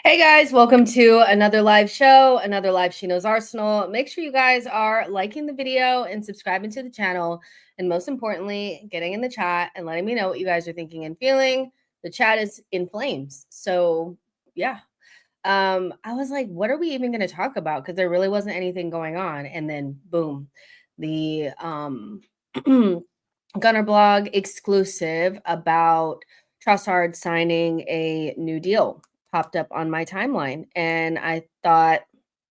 Hey guys, welcome to another live show, another live She Knows Arsenal. Make sure you guys are liking the video and subscribing to the channel. And most importantly, getting in the chat and letting me know what you guys are thinking and feeling. The chat is in flames. So yeah. I was like, what are we even going to talk about? Because there really wasn't anything going on. And then boom, the Gunner blog exclusive about Trossard signing a new deal popped up on my timeline, and I thought,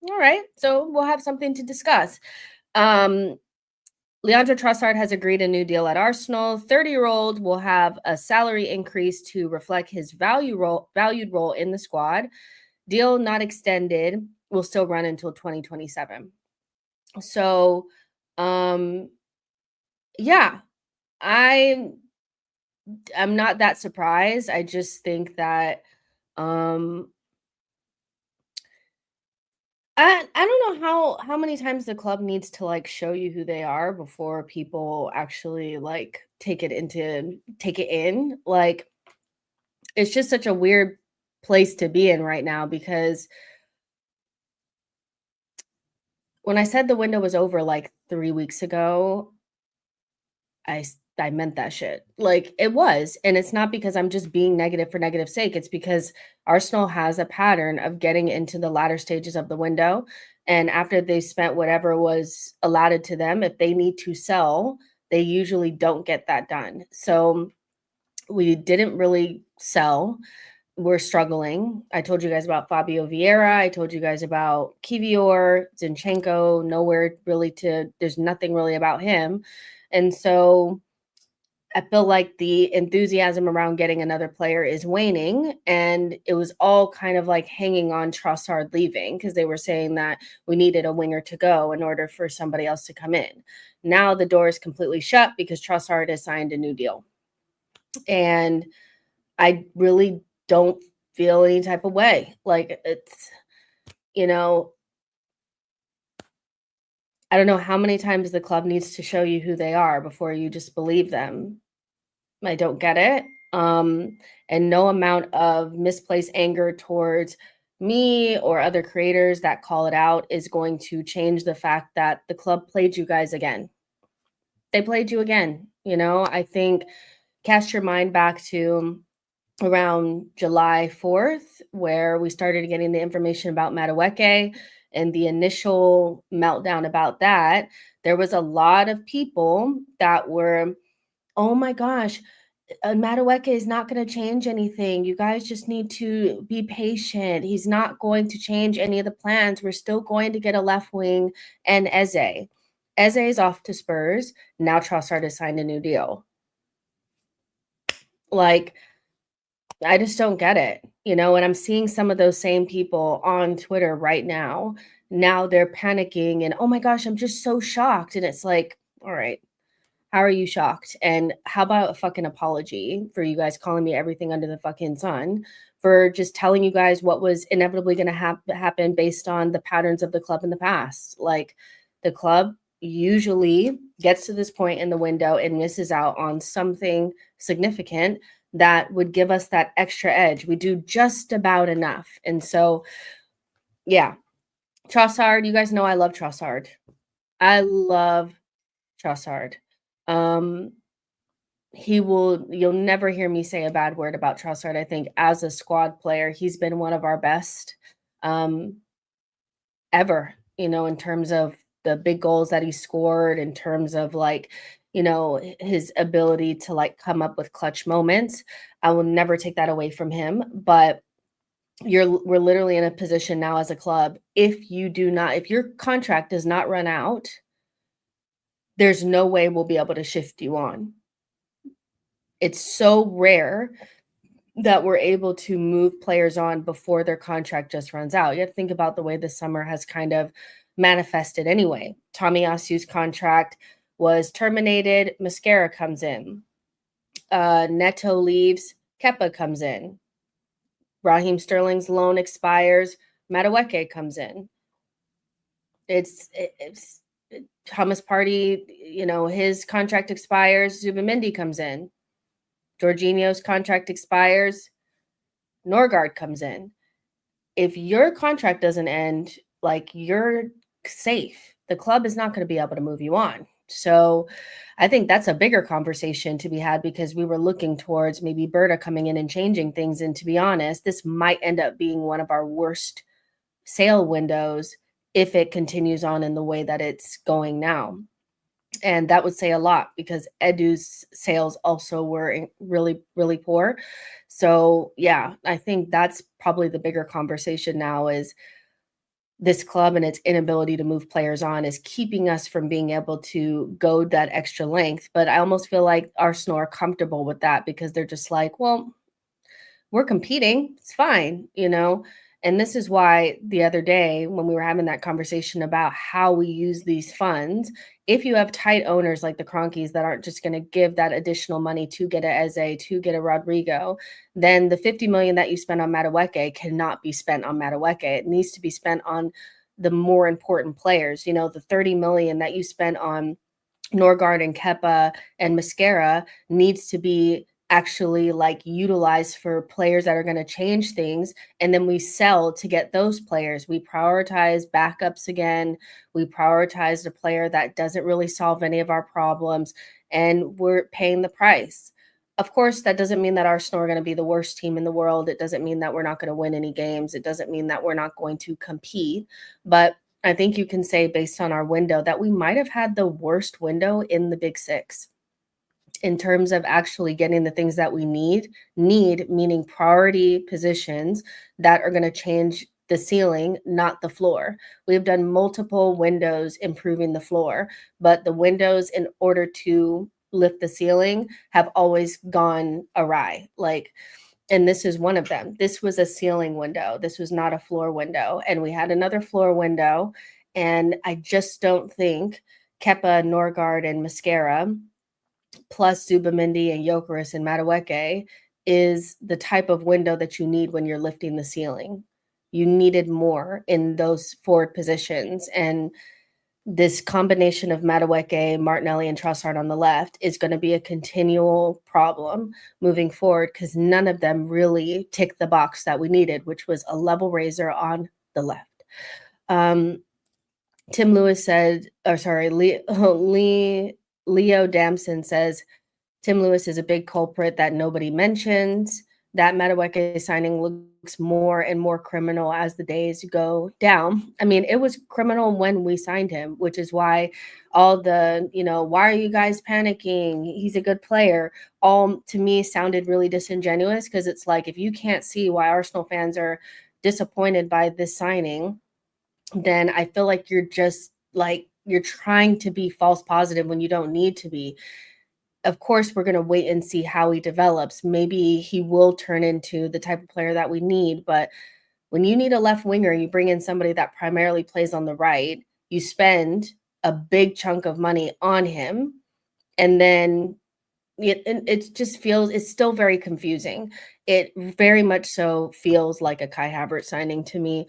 all right, so we'll have something to discuss. Leandro Trossard has agreed a new deal at Arsenal. 30-year-old will have a salary increase to reflect his valued role in the squad. Deal not extended, will still run until 2027. So, yeah, I'm not that surprised. I just think that I don't know how many times the club needs to like show you who they are before people actually like take it in. Like it's just such a weird place to be in right now, because when I said the window was over like 3 weeks ago, I meant that shit. Like it was. And it's not because I'm just being negative for negative sake. It's because Arsenal has a pattern of getting into the latter stages of the window. And after they spent whatever was allotted to them, if they need to sell, they usually don't get that done. So we didn't really sell. We're struggling. I told you guys about Fabio Vieira. I told you guys about Kivior, Zinchenko. There's nothing really about him. And so I feel like the enthusiasm around getting another player is waning, and it was all kind of like hanging on Trossard leaving, because they were saying that we needed a winger to go in order for somebody else to come in. Now the door is completely shut because Trossard has signed a new deal. And I really don't feel any type of way. Like it's, I don't know how many times the club needs to show you who they are before you just believe them. I don't get it. And no amount of misplaced anger towards me or other creators that call it out is going to change the fact that the club played you guys again. They played you again. I think cast your mind back to around July 4th, where we started getting the information about Madueke and the initial meltdown about that. There was a lot of people that were, oh my gosh, Madueke is not going to change anything. You guys just need to be patient. He's not going to change any of the plans. We're still going to get a left wing and Eze. Eze is off to Spurs. Now Trossard has signed a new deal. Like, I just don't get it, and I'm seeing some of those same people on Twitter right now. Now they're panicking and, oh my gosh, I'm just so shocked. And it's like, all right, how are you shocked? And how about a fucking apology for you guys calling me everything under the fucking sun, for just telling you guys what was inevitably going to happen based on the patterns of the club in the past. Like, the club usually gets to this point in the window and misses out on something significant that would give us that extra edge. We do just about enough. And so, yeah, Trossard, you guys know I love Trossard. I love Trossard. You'll never hear me say a bad word about Trossard. I think as a squad player, he's been one of our best ever, in terms of the big goals that he scored, in terms of like, his ability to like come up with clutch moments. I will never take that away from him, but we're literally in a position now as a club. If your contract does not run out, there's no way we'll be able to shift you on. It's so rare that we're able to move players on before their contract just runs out. You have to think about the way the summer has kind of manifested anyway. Tomiyasu's contract was terminated, Mascara comes in. Neto leaves, Kepa comes in. Raheem Sterling's loan expires, Madueke comes in. It's Thomas Partey, his contract expires, Zubimendi comes in. Jorginho's contract expires, Norgard comes in. If your contract doesn't end, like, you're safe. The club is not going to be able to move you on. So I think that's a bigger conversation to be had, because we were looking towards maybe Berta coming in and changing things. And to be honest, this might end up being one of our worst sale windows if it continues on in the way that it's going now. And that would say a lot, because Edu's sales also were really, really poor. So yeah, I think that's probably the bigger conversation now, is this club and its inability to move players on is keeping us from being able to go that extra length. But I almost feel like Arsenal are comfortable with that, because they're just like, well, we're competing. It's fine, And this is why the other day when we were having that conversation about how we use these funds, if you have tight owners like the Cronkies that aren't just going to give that additional money to get a Eze, to get a Rodrigo, then the 50 million that you spend on Madueke cannot be spent on Madueke. It needs to be spent on the more important players. The 30 million that you spent on Norgard and Kepa and Mascara needs to be actually utilized for players that are going to change things, and then we sell to get those players. We prioritize backups again. We prioritize a player that doesn't really solve any of our problems, and we're paying the price. Of course, that doesn't mean that Arsenal are going to be the worst team in the world. It doesn't mean that we're not going to win any games. It doesn't mean that we're not going to compete, but I think you can say, based on our window, that we might have had the worst window in the Big Six in terms of actually getting the things that we need, meaning priority positions that are going to change the ceiling, not the floor. We've done multiple windows improving the floor, but the windows in order to lift the ceiling have always gone awry. And this is one of them. This was a ceiling window. This was not a floor window. And we had another floor window. And I just don't think Kepa, Norgard, and Mascara, plus Zubimendi and Gyökeres and Madueke, is the type of window that you need when you're lifting the ceiling. You needed more in those forward positions. And this combination of Madueke, Martinelli, and Trossard on the left is going to be a continual problem moving forward, because none of them really tick the box that we needed, which was a level raiser on the left. Tim Lewis said, Leo Damson says, Tim Lewis is a big culprit that nobody mentions. That Madueke signing looks more and more criminal as the days go down. I mean, it was criminal when we signed him, which is why all the, why are you guys panicking? He's a good player. All, to me, sounded really disingenuous, because it's like, if you can't see why Arsenal fans are disappointed by this signing, then I feel like you're just you're trying to be false positive when you don't need to be. Of course, we're going to wait and see how he develops. Maybe he will turn into the type of player that we need. But when you need a left winger, you bring in somebody that primarily plays on the right, you spend a big chunk of money on him. And then it just feels, it's still very confusing. It very much so feels like a Kai Havertz signing to me,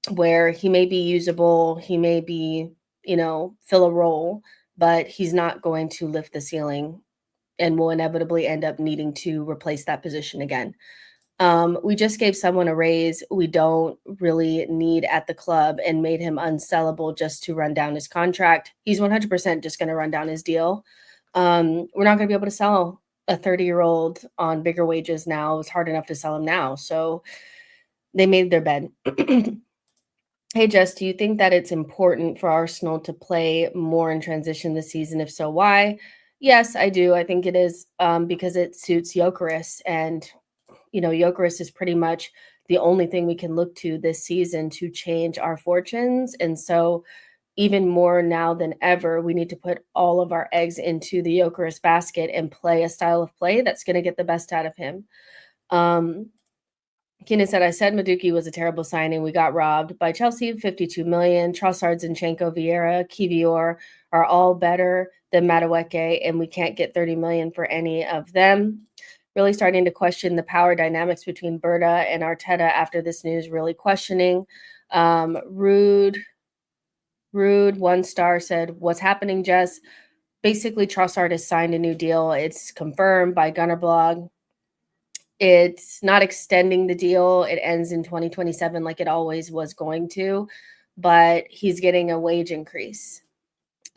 where he may be usable, he may be, fill a role, but he's not going to lift the ceiling, and will inevitably end up needing to replace that position again. We just gave someone a raise we don't really need at the club and made him unsellable just to run down his contract. He's 100% just going to run down his deal. We're not going to be able to sell a 30-year-old on bigger wages now. It's hard enough to sell him now. So they made their bed. Hey, Jess, do you think that it's important for Arsenal to play more in transition this season? If so, why? Yes, I do. I think it is, because it suits Gyökeres. And, Gyökeres is pretty much the only thing we can look to this season to change our fortunes. And so even more now than ever, we need to put all of our eggs into the Gyökeres basket and play a style of play that's gonna get the best out of him. Keenan said, "I said Madueke was a terrible signing. We got robbed by Chelsea, 52 million. Trossard, Zinchenko, Vieira, Kivior are all better than Madueke, and we can't get 30 million for any of them." Really starting to question the power dynamics between Berta and Arteta after this news, really questioning. Rude 1 star said, "What's happening, Jess?" Basically, Trossard has signed a new deal. It's confirmed by Gunnerblog. It's not extending the deal. It ends in 2027 like it always was going to, but he's getting a wage increase.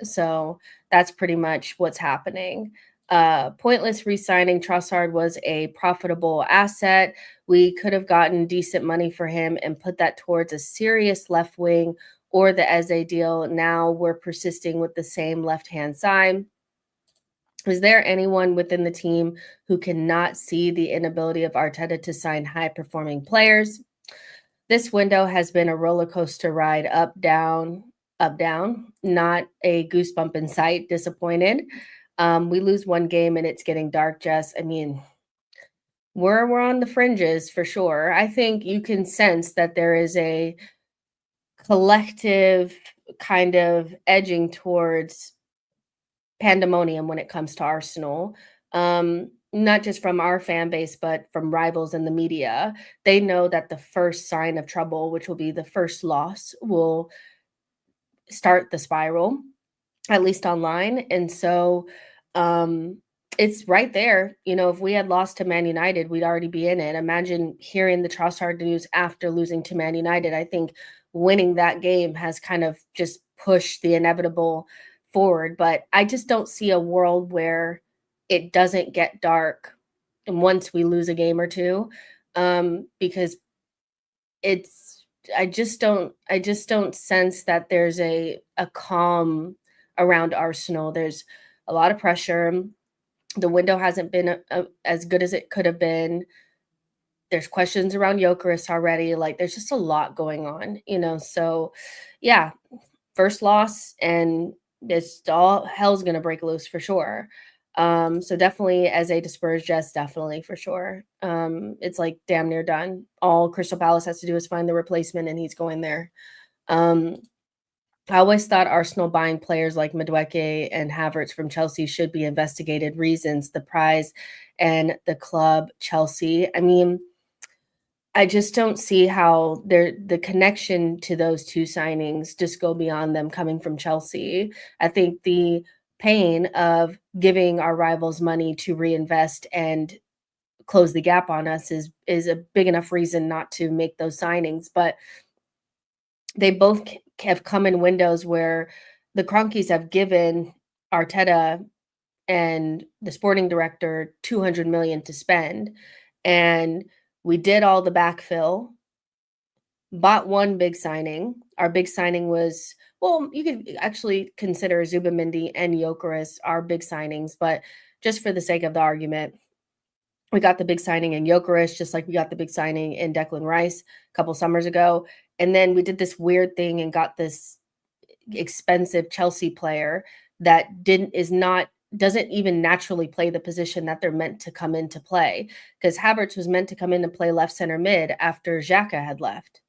So that's pretty much what's happening. Pointless re-signing Trossard was a profitable asset. We could have gotten decent money for him and put that towards a serious left wing or the Eze deal. Now we're persisting with the same left-hand side. Is there anyone within the team who cannot see the inability of Arteta to sign high-performing players? This window has been a roller coaster ride, up, down, not a goosebump in sight, disappointed. We lose one game and it's getting dark, Jess. I mean, we're on the fringes for sure. I think you can sense that there is a collective kind of edging towards pandemonium when it comes to Arsenal. Not just from our fan base, but from rivals in the media. They know that the first sign of trouble, which will be the first loss, will start the spiral, at least online. And so it's right there. You know, if we had lost to Man United, we'd already be in it. Imagine hearing the Trossard news after losing to Man United. I think winning that game has kind of just pushed the inevitable forward. But I just don't see a world where it doesn't get dark once we lose a game or two, because it's I just don't sense that there's a calm around Arsenal. There's a lot of pressure. The window hasn't been as good as it could have been. There's questions around Gyökeres already. Like, there's just a lot going on, you know? So, yeah, first loss, and it's all hell's gonna break loose for sure. So definitely as a dispersed Jess, definitely for sure. It's like damn near done. All Crystal Palace has to do is find the replacement, and he's going there. Um, I always thought Arsenal buying players like Madueke and Havertz from Chelsea should be investigated. Reasons, the prize, and the club, Chelsea. I mean, I just don't see how the connection to those 2 signings just go beyond them coming from Chelsea. I think the pain of giving our rivals money to reinvest and close the gap on us is a big enough reason not to make those signings, but they both have come in windows where the Cronkies have given Arteta and the sporting director 200 million to spend, and we did all the backfill, bought one big signing. Our big signing was, well, you could actually consider Zubimendi and Gyökeres our big signings, but just for the sake of the argument, we got the big signing in Gyökeres, just like we got the big signing in Declan Rice a couple summers ago. And then we did this weird thing and got this expensive Chelsea player that doesn't even naturally play the position that they're meant to come in to play, because Havertz was meant to come in and play left center mid after Xhaka had left.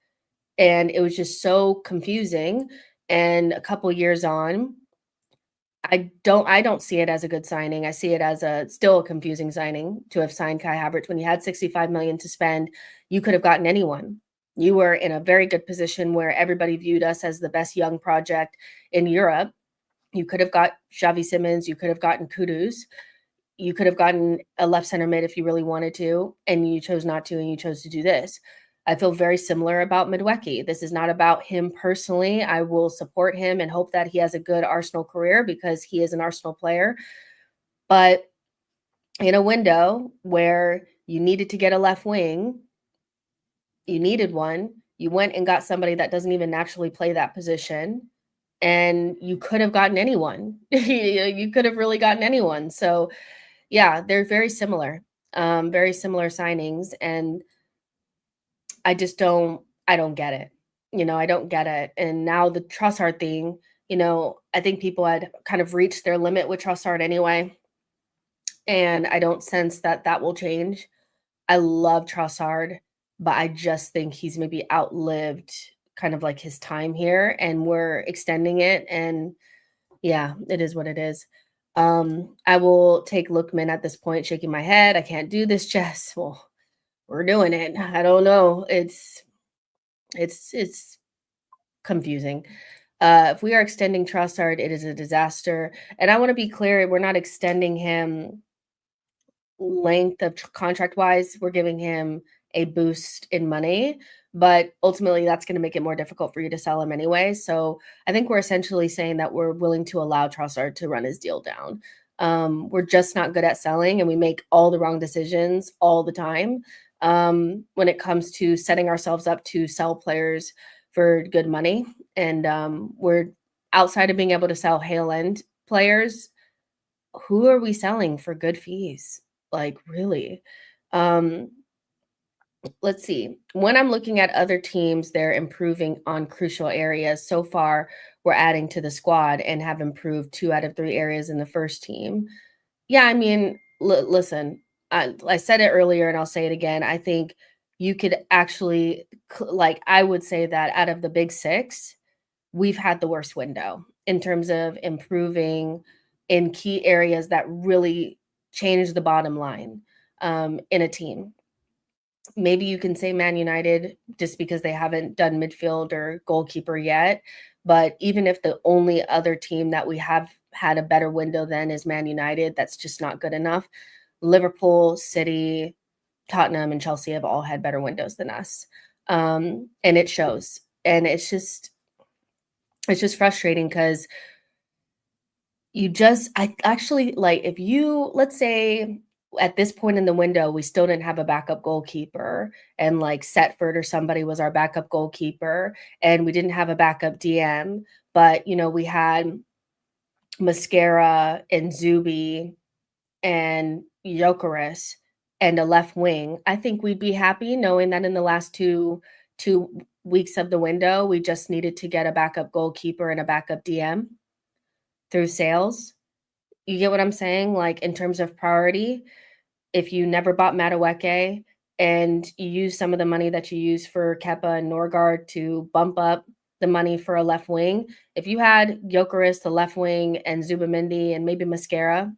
And it was just so confusing. And a couple years on, I don't see it as a good signing. I see it as still a confusing signing to have signed Kai Havertz when you had 65 million to spend. You could have gotten anyone. You were in a very good position where everybody viewed us as the best young project in Europe. You could have got Xavi Simons, you could have gotten Kudus, you could have gotten a left center mid if you really wanted to, and you chose not to, and you chose to do this. I feel very similar about Madueke. This is not about him personally. I will support him and hope that he has a good Arsenal career because he is an Arsenal player. But in a window where you needed to get a left wing, you needed one, you went and got somebody that doesn't even naturally play that position, and you could have gotten anyone. You could have really gotten anyone. So, yeah, they're very similar signings, and I don't get it. You know, I don't get it. And now the Trossard thing, I think people had kind of reached their limit with Trossard anyway, and I don't sense that that will change. I love Trossard, but I just think he's maybe outlived kind of like his time here, and we're extending it. And yeah, it is what it is. I will take Lookman at this point, shaking my head. I can't do this, Jess. Well, we're doing it. I don't know. It's confusing. If we are extending Trossard, it is a disaster. And I want to be clear, we're not extending him length of contract wise. We're giving him a boost in money, but ultimately that's going to make it more difficult for you to sell him anyway. So I think we're essentially saying that we're willing to allow Trossard to run his deal down. We're just not good at selling, and we make all the wrong decisions all the time when it comes to setting ourselves up to sell players for good money. And we're outside of being able to sell Hale End players. Who are we selling for good fees? Like, really? Let's see. When I'm looking at other teams, they're improving on crucial areas. So far, we're adding to the squad and have improved 2 out of 3 areas in the first team. Yeah, I mean, listen, I said it earlier and I'll say it again. I think you could actually, like, I would say that out of the big 6, we've had the worst window in terms of improving in key areas that really change the bottom line in a team. Maybe you can say Man United just because they haven't done midfield or goalkeeper yet. But even if the only other team that we have had a better window than is Man United, that's just not good enough. Liverpool, City, Tottenham, and Chelsea have all had better windows than us. And it shows. And it's just frustrating because I actually, like, if you, let's say at this point in the window, we still didn't have a backup goalkeeper, and like Setford or somebody was our backup goalkeeper, and we didn't have a backup DM, but we had Mascara and Zubi and Jokeris and a left wing. I think we'd be happy knowing that in the last two weeks of the window, we just needed to get a backup goalkeeper and a backup DM through sales. You get what I'm saying? Like, in terms of priority, if you never bought Madueke and you use some of the money that you use for Kepa and Norgard to bump up the money for a left wing, if you had Gyökeres, the left wing, and Zubamendi and maybe Mascara,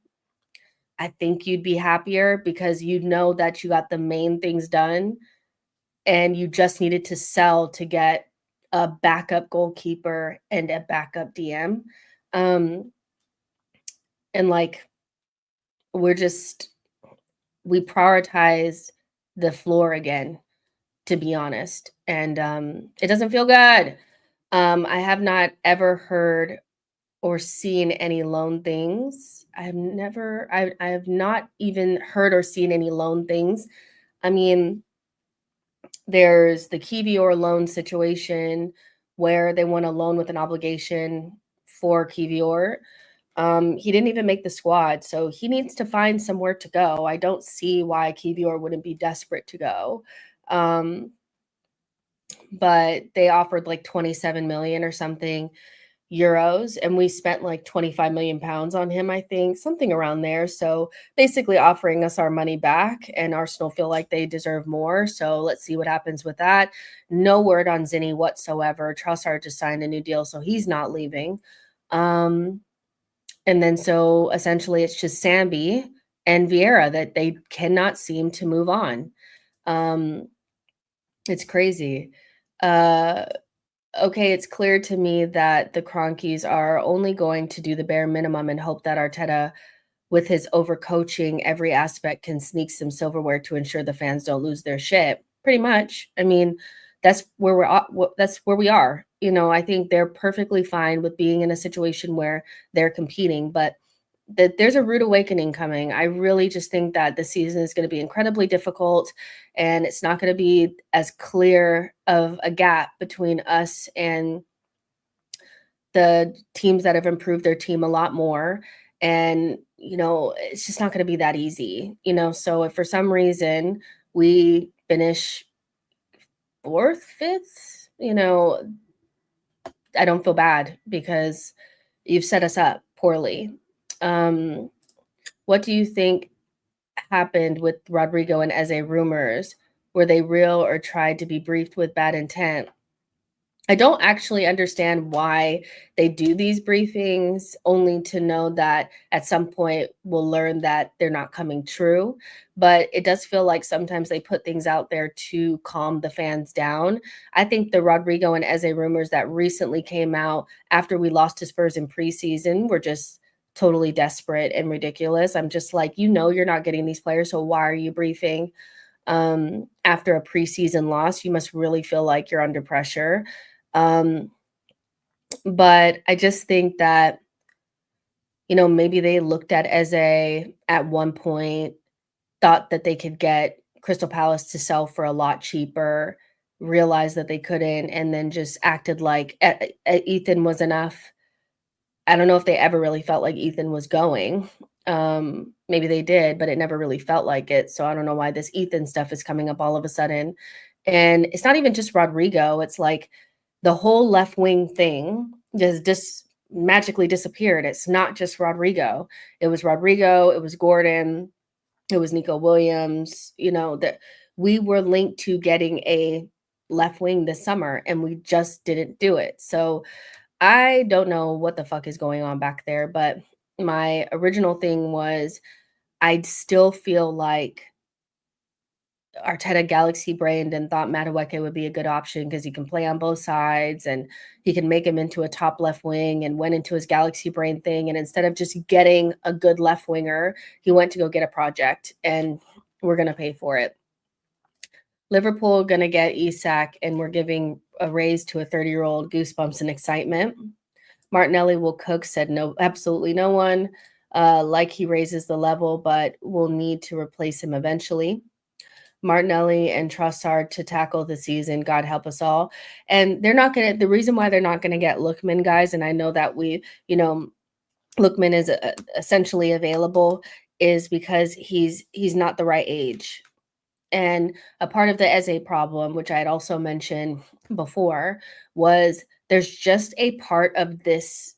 I think you'd be happier because you'd know that you got the main things done and you just needed to sell to get a backup goalkeeper and a backup DM. And like, we prioritize the floor again, to be honest. And it doesn't feel good. I have not ever heard or seen any loan things. I have not even heard or seen any loan things. I mean, there's the Kivior loan situation where they want a loan with an obligation for Kivior. He didn't even make the squad, so he needs to find somewhere to go. I don't see why Kivior wouldn't be desperate to go. But they offered like 27 million or something euros, and we spent like 25 million pounds on him, I think, something around there. So basically offering us our money back, and Arsenal feel like they deserve more. So let's see what happens with that. No word on Zinni whatsoever. Trossard just signed a new deal, so he's not leaving. And then so essentially it's just Sambi and Vieira that they cannot seem to move on. It's crazy. Okay, it's clear to me that the Cronkies are only going to do the bare minimum and hope that Arteta, with his overcoaching every aspect, can sneak some silverware to ensure the fans don't lose their shit. Pretty much. I mean, that's where we are. I think they're perfectly fine with being in a situation where they're competing, but there's a rude awakening coming. I really just think that the season is going to be incredibly difficult, and it's not going to be as clear of a gap between us and the teams that have improved their team a lot more. And, it's just not going to be that easy, So if for some reason we finish 4th, 5th, I don't feel bad because you've set us up poorly. Um, what do you think happened with Rodrigo and Eze rumors? Were they real or tried to be briefed with bad intent? I don't actually understand why they do these briefings, only to know that at some point we'll learn that they're not coming true. But it does feel like sometimes they put things out there to calm the fans down. I think the Rodrigo and Eze rumors that recently came out after we lost to Spurs in preseason were just totally desperate and ridiculous. I'm just like, you're not getting these players, so why are you briefing? After a preseason loss, you must really feel like you're under pressure. Um, but I just think that, maybe they looked at Eze at one point, thought that they could get Crystal Palace to sell for a lot cheaper, realized that they couldn't, and then just acted like Ethan was enough. I don't know if they ever really felt like Ethan was going. Maybe they did, but it never really felt like it. So I don't know why this Ethan stuff is coming up all of a sudden. And it's not even just Rodrigo. It's like the whole left wing thing just magically disappeared. It's not just Rodrigo. It was Rodrigo. It was Gordon. It was Nico Williams. That we were linked to getting a left wing this summer, and we just didn't do it. So I don't know what the fuck is going on back there, but my original thing was I'd still feel like Arteta galaxy brained and thought Madueke would be a good option because he can play on both sides and he can make him into a top left wing, and went into his galaxy brain thing. And instead of just getting a good left winger, he went to go get a project, and we're going to pay for it. Liverpool going to get Isak, and we're giving a raise to a 30-year-old. Goosebumps and excitement. Martinelli will cook, said no, absolutely no one. Like he raises the level, but we'll need to replace him eventually. Martinelli and Trossard to tackle the season. God help us all. And they're not going to, the reason why they're not going to get Lookman, guys, and I know that Lookman is essentially available, is because he's not the right age. And a part of the Eze problem, which I had also mentioned before, was there's just a part of this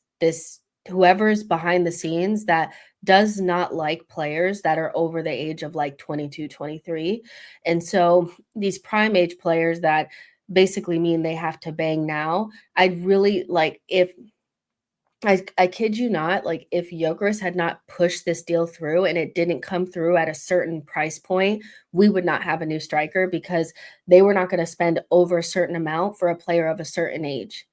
whoever's behind the scenes that does not like players that are over the age of like 22, 23. And so these prime age players that basically mean they have to bang now, I'd really like, if I kid you not, like if Gyökeres had not pushed this deal through and it didn't come through at a certain price point, we would not have a new striker, because they were not going to spend over a certain amount for a player of a certain age.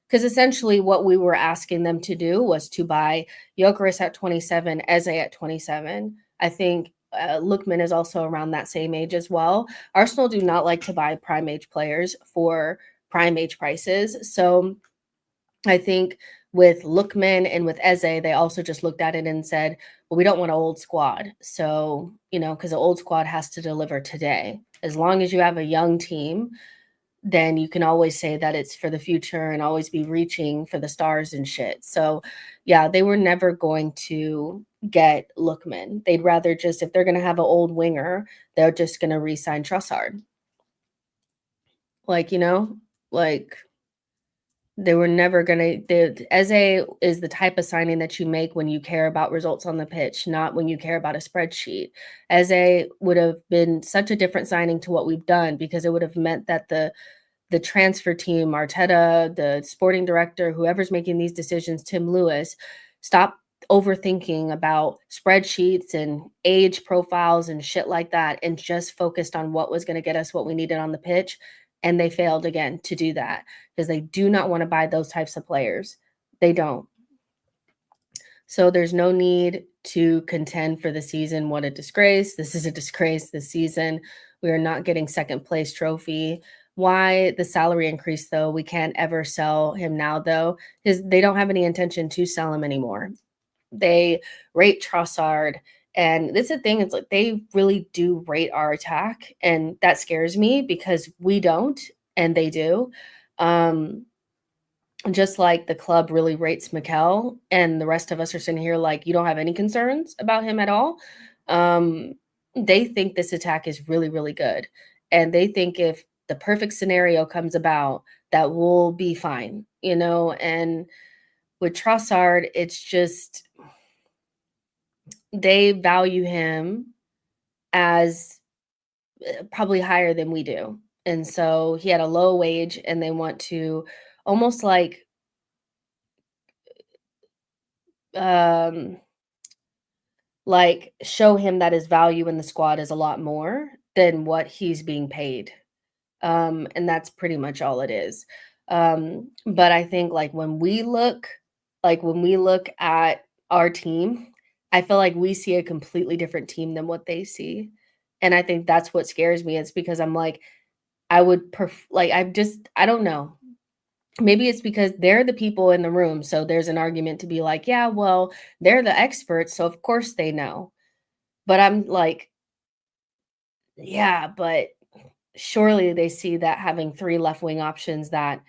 Because essentially what we were asking them to do was to buy Gyökeres at 27, Eze at 27. I think Lookman is also around that same age as well. Arsenal do not like to buy prime age players for prime age prices. So I think with Lookman and with Eze, they also just looked at it and said, well, we don't want an old squad. So, because the old squad has to deliver today. As long as you have a young team, then you can always say that it's for the future and always be reaching for the stars and shit. So, yeah, they were never going to get Lookman. They'd rather just, if they're going to have an old winger, they're just going to re-sign Trossard. Like, they were never going to. Eze is the type of signing that you make when you care about results on the pitch, not when you care about a spreadsheet. Eze would have been such a different signing to what we've done, because it would have meant that the transfer team, Arteta, the sporting director, whoever's making these decisions, Tim Lewis, stop overthinking about spreadsheets and age profiles and shit like that, and just focused on what was going to get us what we needed on the pitch. And they failed again to do that, because they do not want to buy those types of players. They don't. So there's no need to contend for the season. What a disgrace. This is a disgrace this season. We are not getting second place trophy. Why the salary increase, though? We can't ever sell him now, though. They don't have any intention to sell him anymore. They rate Trossard. And this is the thing, it's like they really do rate our attack. And that scares me, because we don't and they do. Just like the club really rates Mikel, and the rest of us are sitting here like, you don't have any concerns about him at all. They think this attack is really, really good. And they think if the perfect scenario comes about, that we'll be fine, and with Trossard, it's just they value him as probably higher than we do. And so he had a low wage and they want to almost um show him that his value in the squad is a lot more than what he's being paid. And that's pretty much all it is. But I think when we look at our team, I feel like we see a completely different team than what they see. And I think that's what scares me. It's because I'm like, I don't know. Maybe it's because they're the people in the room. So there's an argument to be like, yeah, well, they're the experts. So of course they know. But I'm like, yeah, but surely they see that having 3 left wing options that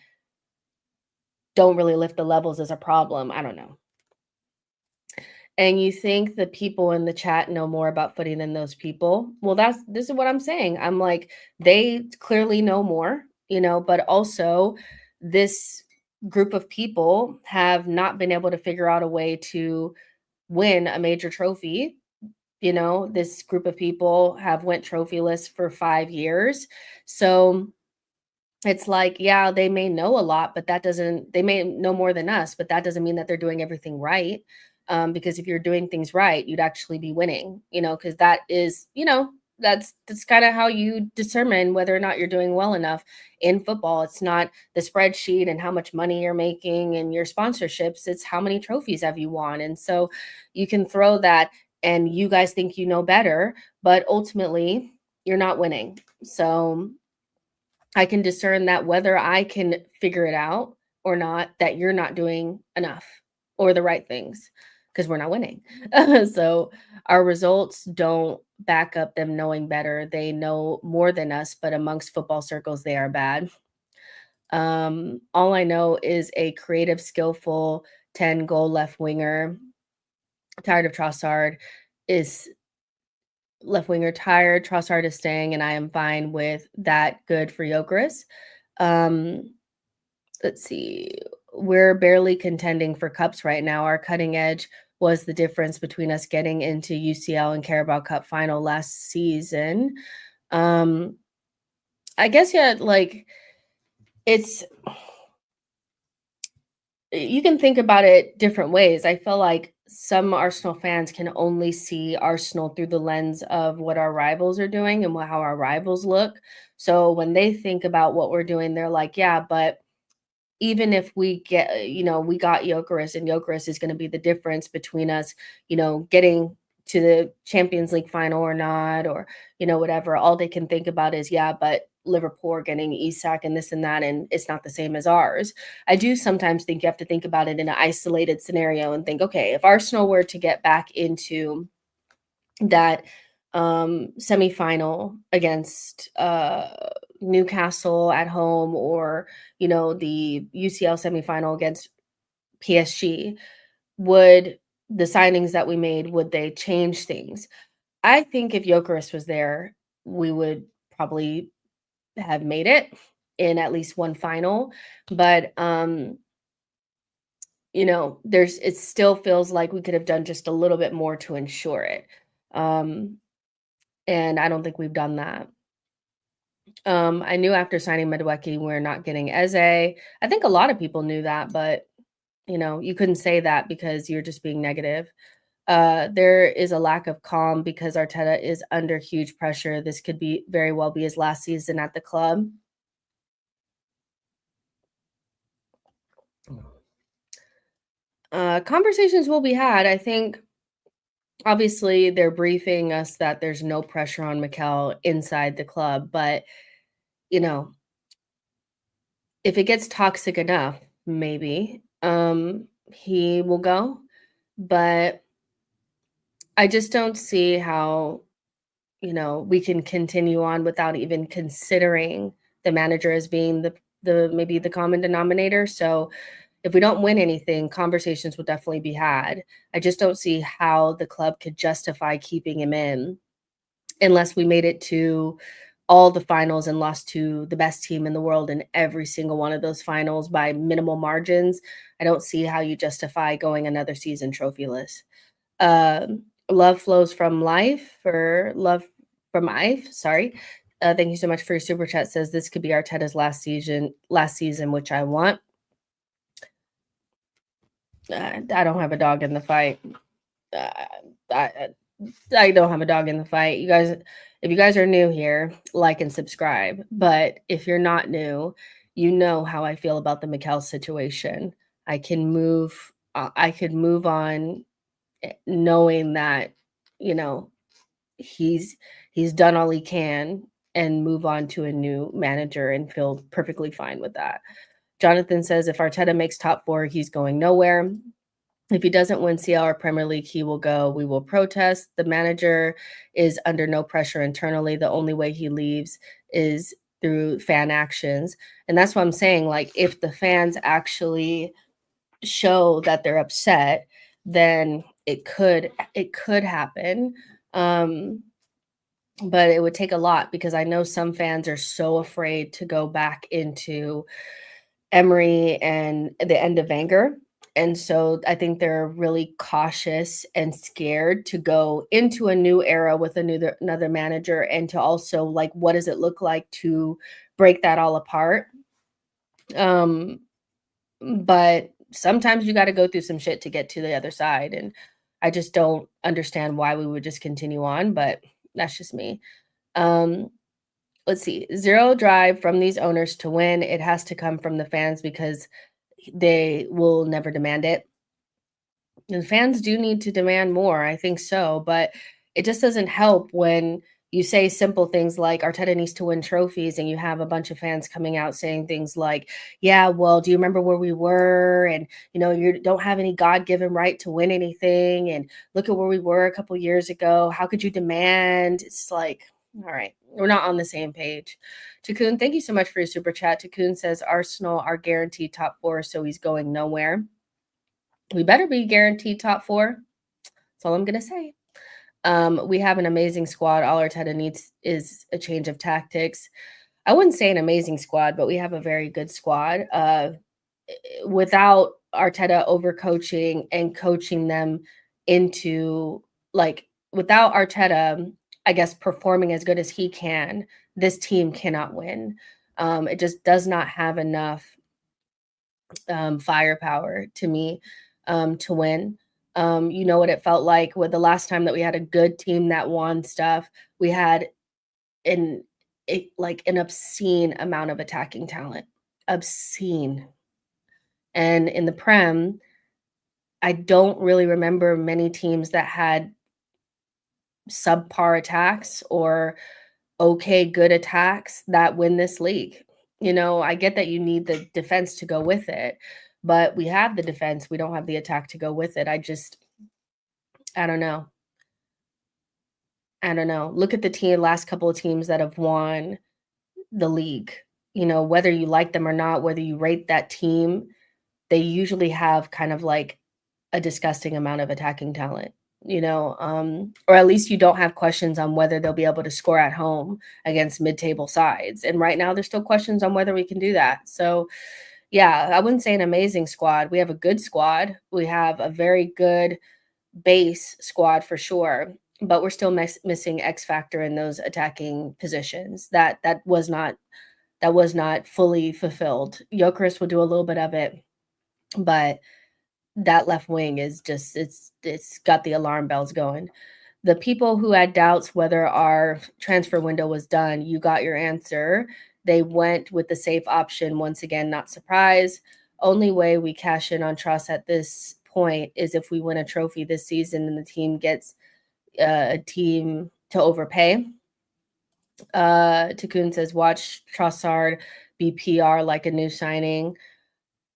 don't really lift the levels is a problem. I don't know. And you think the people in the chat know more about footy than those people? Well, this is what I'm saying. I'm like, they clearly know more, but also this group of people have not been able to figure out a way to win a major trophy. This group of people have went trophyless for 5 years. So it's like, yeah, they may know a lot, but they may know more than us, but that doesn't mean that they're doing everything right. Because if you're doing things right, you'd actually be winning, because that is, that's kind of how you determine whether or not you're doing well enough in football. It's not the spreadsheet and how much money you're making and your sponsorships. It's how many trophies have you won. And so you can throw that and you guys think you know better, but ultimately you're not winning. So I can discern that whether I can figure it out or not, that you're not doing enough or the right things because we're not winning. So our results don't back up them knowing better. They know more than us, but amongst football circles, they are bad. All I know is a creative, skillful 10 goal left winger. Tired of Trossard is left winger tired. Trossard is staying, and I am fine with that. Good for Gyökeres. Let's see. We're barely contending for cups right now. Our cutting edge was the difference between us getting into UCL and Carabao Cup final last season. I guess, yeah, it's you can think about it different ways. I feel like some Arsenal fans can only see Arsenal through the lens of what our rivals are doing and how our rivals look. So when they think about what we're doing, they're like, yeah, but even if we get, we got Gyökeres and Gyökeres is going to be the difference between us, getting to the Champions League final or not, or, whatever. All they can think about is, yeah, but Liverpool are getting Isak and this and that, and it's not the same as ours. I do sometimes think you have to think about it in an isolated scenario and think, okay, if Arsenal were to get back into that semifinal against Newcastle at home, or the UCL semifinal against PSG, would the signings that we made, would they change things? I think if Gyökeres was there, we would probably have made it in at least one final, but it still feels like we could have done just a little bit more to ensure it. And I don't think we've done that. I knew after signing Madueke, we're not getting Eze. I think a lot of people knew that, but you couldn't say that because you're just being negative. There is a lack of calm because Arteta is under huge pressure. This could be very well be his last season at the club. Conversations will be had. I think obviously they're briefing us that there's no pressure on Mikel inside the club, but if it gets toxic enough, maybe he will go. But I just don't see how, we can continue on without even considering the manager as being the maybe the common denominator. So if we don't win anything, conversations will definitely be had. I just don't see how the club could justify keeping him in unless we made it to all the finals and lost to the best team in the world in every single one of those finals by minimal margins, I don't see how you justify going another season trophyless. Love flows from life or love from Ife, sorry. Thank you so much for your super chat. Says this could be Arteta's last season, which I want. I don't have a dog in the fight. Uh, I, I don't have a dog in the fight. You guys, if you guys are new here, like and subscribe. But if you're not new, you know how I feel about the Mikel situation. I could move on knowing that, you know, he's he's done all he can and move on to a new manager and feel perfectly fine with that. Jonathan says if Arteta makes top 4, he's going nowhere. If he doesn't win CL or Premier League, he will go. We will protest. The manager is under no pressure internally. The only way he leaves is through fan actions. And that's what I'm saying. Like, if the fans actually show that they're upset, then it could happen. But it would take a lot because I know some fans are so afraid to go back into Emery and the end of Wenger. And so I think they're really cautious and scared to go into a new era with another manager, and to also, like, what does it look like to break that all apart? But sometimes you got to go through some shit to get to the other side, and I just don't understand why we would just continue on, but that's just me. Let's see. Zero drive from these owners to win. It has to come from the fans because they will never demand it. And fans do need to demand more, I think so, but it just doesn't help when you say simple things like Arteta needs to win trophies and you have a bunch of fans coming out saying things like, yeah, well, do you remember where we were? And, you don't have any God-given right to win anything. And look at where we were a couple years ago. How could you demand? It's like, all right, we're not on the same page. Takun, thank you so much for your super chat. Takun says Arsenal are guaranteed top 4, so he's going nowhere. We better be guaranteed top 4. That's all I'm going to say. We have an amazing squad. All Arteta needs is a change of tactics. I wouldn't say an amazing squad, but we have a very good squad. Without Arteta overcoaching and coaching them into, like, without Arteta, I guess, performing as good as he can, this team cannot win. It just does not have enough firepower to me to win. You know what it felt like with the last time that we had a good team that won stuff. We had an obscene amount of attacking talent, obscene. And in the Prem, I don't really remember many teams that had subpar attacks or okay good attacks that win this league. I get that you need the defense to go with it, but we have the defense, we don't have the attack to go with it. I don't know. Look at the last couple of teams that have won the league. Whether you like them or not, whether you rate that team, they usually have kind of like a disgusting amount of attacking talent. Or at least you don't have questions on whether they'll be able to score at home against mid-table sides. And right now there's still questions on whether we can do that. So yeah, I wouldn't say an amazing squad. We have a good squad. We have a very good base squad for sure, but we're still missing X factor in those attacking positions. That was not fully fulfilled. Gyökeres will do a little bit of it, but that left wing is just it's got the alarm bells going. The people who had doubts whether our transfer window was done, you got your answer. They went with the safe option once again, not surprised. Only way we cash in on Tross at this point is if we win a trophy this season and the team gets a team to overpay. Takun says, watch Trossard be PR like a new signing.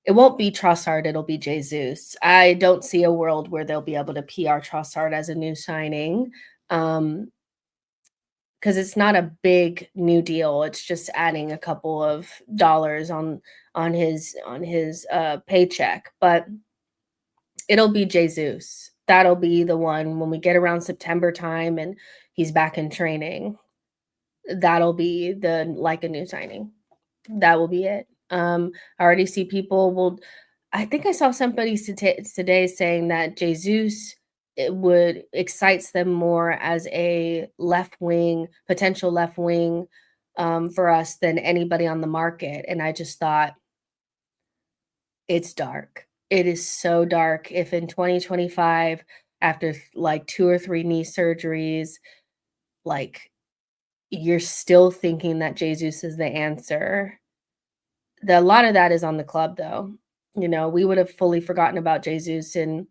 It won't be Trossard, it'll be Jesus. I don't see a world where they'll be able to PR Trossard as a new signing, because it's not a big new deal. It's just adding a couple of dollars on his paycheck, but it'll be Jesus. That'll be the one when we get around September time and he's back in training. that'll be like a new signing. That will be it. I already see people will. I think I saw somebody today saying that Jesus it would excites them more as a left wing, potential left wing, for us than anybody on the market. And I just thought it's dark. It is so dark. If in 2025, after like 2 or 3 knee surgeries, like you're still thinking that Jesus is the answer. A lot of that is on the club, though. We would have fully forgotten about Jesus and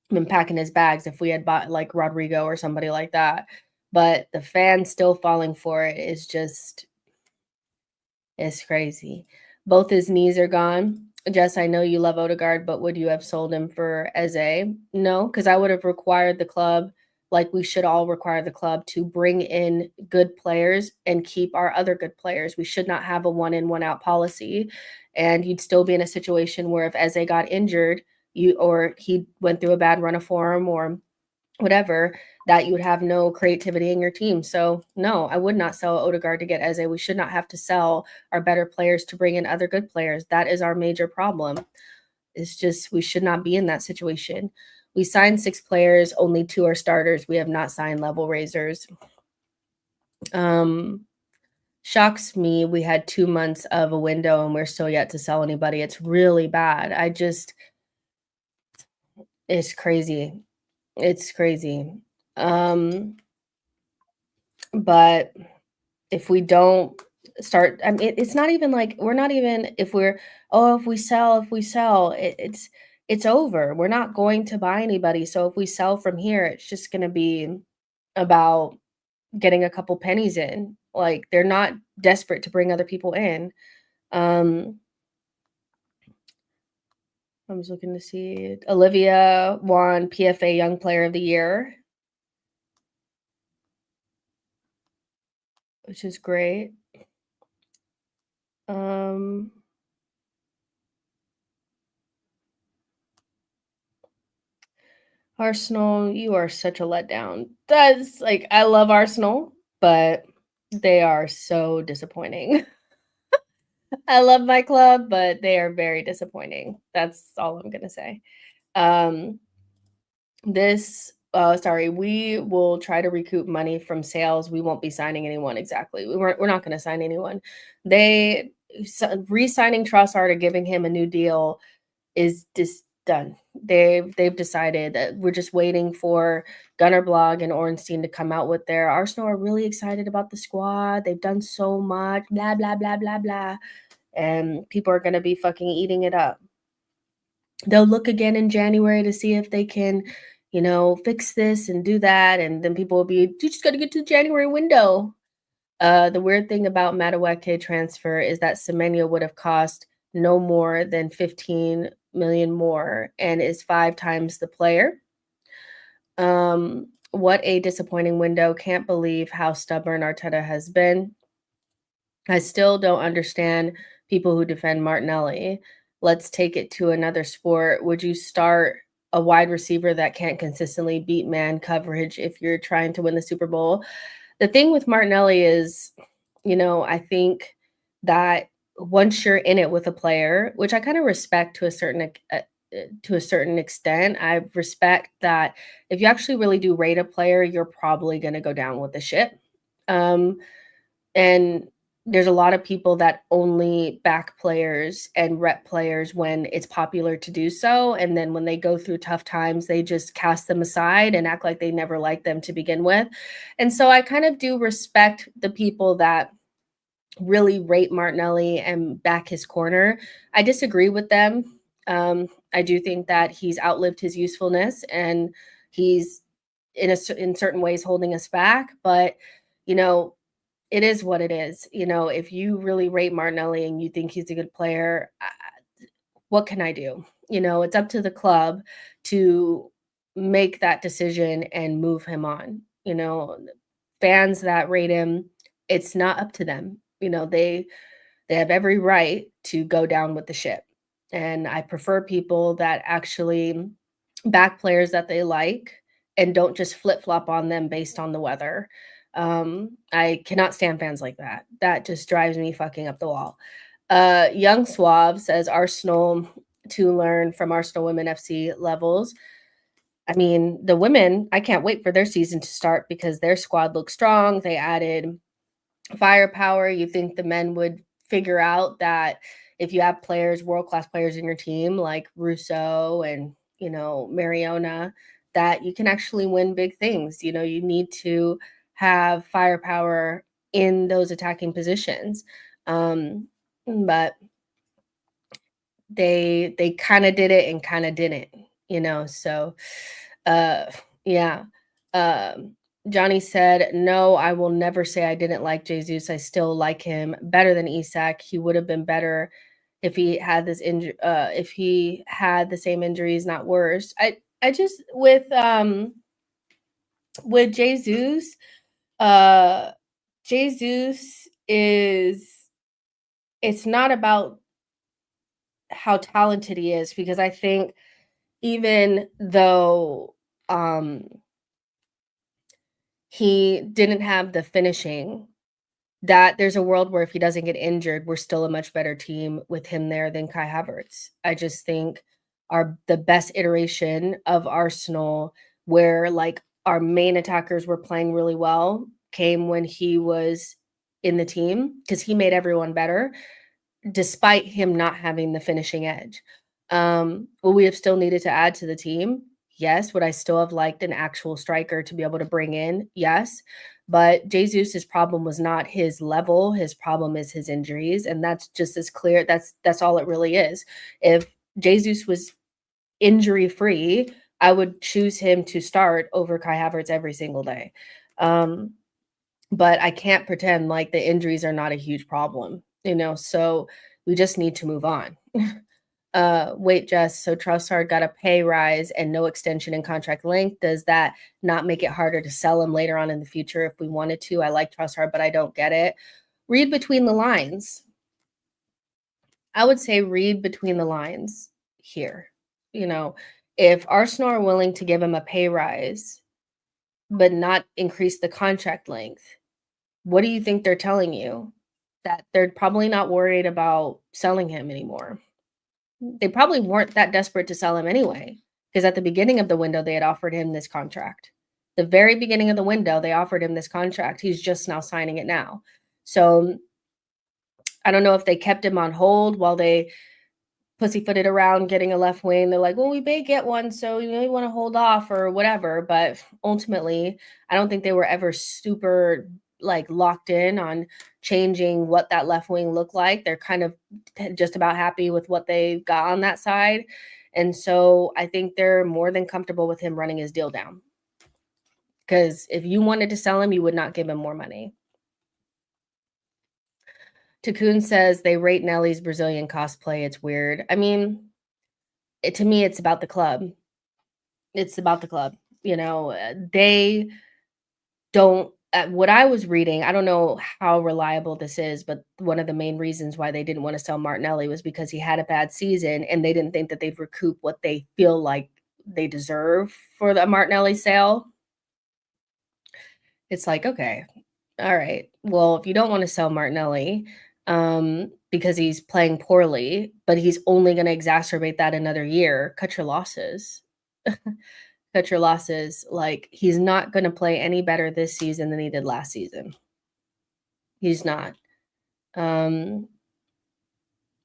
been packing his bags if we had bought like Rodrigo or somebody like that. But the fans still falling for it is just it's crazy. Both his knees are gone. Jess, I know you love Odegaard, but would you have sold him for Eze? No, because I would have required the club, like we should all require the club, to bring in good players and keep our other good players. We should not have a one in, one out policy. And you'd still be in a situation where if Eze got injured, or he went through a bad run of form or whatever, that you would have no creativity in your team. So no, I would not sell Odegaard to get Eze. We should not have to sell our better players to bring in other good players. That is our major problem. It's just we should not be in that situation. We signed 6 players, only 2 are starters. We have not signed level raisers. Shocks me. We had 2 months of a window and we're still yet to sell anybody. It's really bad. It's crazy. It's crazy. But if we don't start, I mean, it's not even like we're not even if we're if we sell, it's over. We're not going to buy anybody. So if we sell from here, it's just going to be about getting a couple pennies in. Like they're not desperate to bring other people in. I was looking to see Olivia won PFA Young Player of the Year, which is great. Arsenal, you are such a letdown. That's like I love Arsenal, but they are so disappointing. I love my club, but they are very disappointing. That's all I'm gonna say. Um, we will try to recoup money from sales. We won't be signing anyone exactly. We're not going to sign anyone. They re-signing Trossard or giving him a new deal is just done. They've decided that we're just waiting for Gunnar Blog and Ornstein to come out with their Arsenal are really excited about the squad. They've done so much, blah blah blah blah blah, and people are going to be fucking eating it up. They'll look again in January to see if they can, fix this and do that, and then people will be, you just got to get to the January window. The weird thing about Madueke transfer is that Semenyo would have cost no more than 15 million more and is 5 times the player. What a disappointing window. Can't believe how stubborn Arteta has been. I still don't understand people who defend Martinelli. Let's take it to another sport. Would you start a wide receiver that can't consistently beat man coverage if you're trying to win the Super Bowl? The thing with Martinelli is, I think that once you're in it with a player, which I kind of respect to a certain extent, I respect that if you actually really do rate a player, you're probably going to go down with the ship. And there's a lot of people that only back players and rep players when it's popular to do so. And then when they go through tough times, they just cast them aside and act like they never liked them to begin with. And so I kind of do respect the people that really rate Martinelli and back his corner. I disagree with them. I do think that he's outlived his usefulness and he's in certain ways holding us back. But, it is what it is. If you really rate Martinelli and you think he's a good player, what can I do? It's up to the club to make that decision and move him on. Fans that rate him, it's not up to them. They have every right to go down with the ship. And I prefer people that actually back players that they like and don't just flip-flop on them based on the weather. I cannot stand fans like that. That just drives me fucking up the wall. Young Suave says Arsenal to learn from Arsenal Women FC levels. I mean, the women, I can't wait for their season to start because their squad looks strong. They added firepower. You think the men would figure out that if you have players, world-class players in your team like Russo and, Mariona, that you can actually win big things. You need to have firepower in those attacking positions. But they kind of did it and kind of didn't, so uh yeah. Johnny said, no, I will never say I didn't like Jesus. I still like him better than Isak. He would have been better if he had this injury, if he had the same injuries, not worse. I just with Jesus, uh Jesus is it's not about how talented he is, because I think even though he didn't have the finishing, that there's a world where if he doesn't get injured, we're still a much better team with him there than Kai Havertz. I just think the best iteration of Arsenal, where like our main attackers were playing really well, came when he was in the team, because he made everyone better despite him not having the finishing edge. Will we have still needed to add to the team? Yes. Would I still have liked an actual striker to be able to bring in? Yes. But Jesus's problem was not his level. His problem is his injuries, and that's just as clear. That's all it really is. If Jesus was injury free, I would choose him to start over Kai Havertz every single day. But I can't pretend like the injuries are not a huge problem, so we just need to move on. Wait, Jess, so Trossard got a pay rise and no extension in contract length. Does that not make it harder to sell him later on in the future if we wanted to? I like Trossard, but I don't get it. Read between the lines. I would say read between the lines here. If Arsenal are willing to give him a pay rise, but not increase the contract length, what do you think they're telling you? That they're probably not worried about selling him anymore. They probably weren't that desperate to sell him anyway, because at the beginning of the window, they had offered him this contract. The very beginning of the window, they offered him this contract. He's just now signing it now. So I don't know if they kept him on hold while they pussyfooted around getting a left wing. They're like, well, we may get one, so you may want to hold off or whatever. But ultimately, I don't think they were ever super like locked in on changing what that left wing looked like. They're kind of just about happy with what they got on that side. And so I think they're more than comfortable with him running his deal down. Because if you wanted to sell him, you would not give him more money. Takun says they rate Nelly's Brazilian cosplay. It's weird. I mean, to me, it's about the club. It's about the club. They don't. What I was reading, I don't know how reliable this is, but one of the main reasons why they didn't want to sell Martinelli was because he had a bad season, and they didn't think that they'd recoup what they feel like they deserve for the Martinelli sale. It's like, okay, all right. Well, if you don't want to sell Martinelli, because he's playing poorly, but he's only going to exacerbate that another year, cut your losses. Cut your losses. Like, he's not going to play any better this season than he did last season. He's not.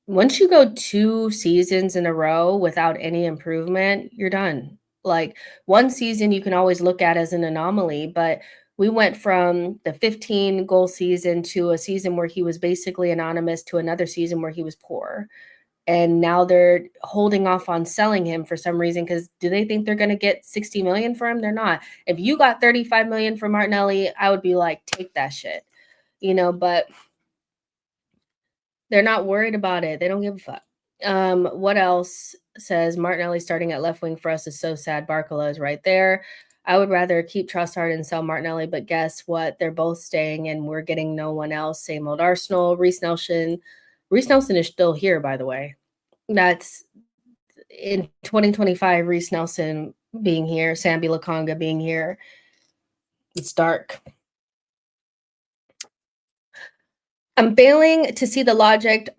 Once you go 2 seasons in a row without any improvement, you're done. Like, one season you can always look at as an anomaly, but we went from the 15 goal season to a season where he was basically anonymous to another season where he was poor. And now they're holding off on selling him for some reason, because do they think they're going to get 60 million for him? They're not. If you got 35 million for Martinelli, I would be like, take that shit, but they're not worried about it. They don't give a fuck. What else says Martinelli starting at left wing for us is so sad. Barcola is right there. I would rather keep Trossard and sell Martinelli, but guess what? They're both staying and we're getting no one else. Same old Arsenal. Reece Nelson is still here, by the way. That's in 2025, Reece Nelson being here, Sambi Lokonga being here. It's dark. I'm failing to see the logic.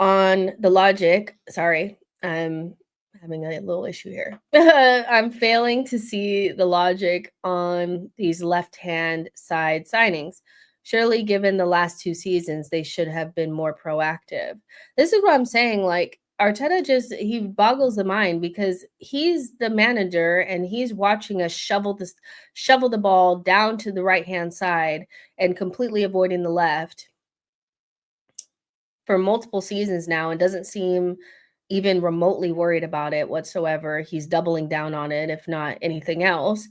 Sorry, I'm having a little issue here. I'm failing to see the logic on these left-hand side signings. Surely, given the last 2 seasons, they should have been more proactive. This is what I'm saying, like, Arteta he boggles the mind because he's the manager and he's watching us shovel the ball down to the right-hand side and completely avoiding the left for multiple seasons now and doesn't seem even remotely worried about it whatsoever. He's doubling down on it, if not anything else.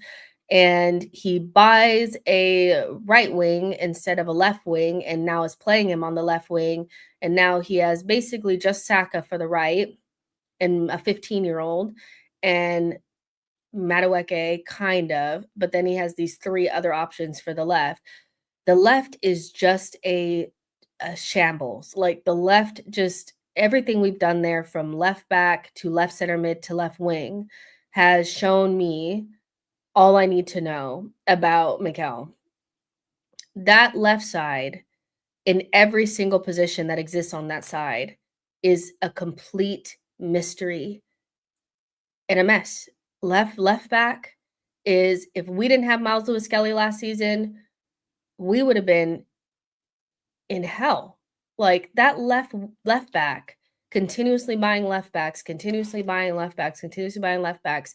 And he buys a right wing instead of a left wing, and now is playing him on the left wing. And now he has basically just Saka for the right and a 15-year-old and Madueke, kind of, but then he has these 3 other options for the left. The left is just a shambles. Like the left, just everything we've done there from left back to left center mid to left wing has shown me all I need to know about Mikel. That left side, in every single position that exists on that side, is a complete mystery and a mess. Left back is, if we didn't have Miles Lewis Skelly last season, we would have been in hell. Like that left back, continuously buying left backs, continuously buying left backs, continuously buying left backs.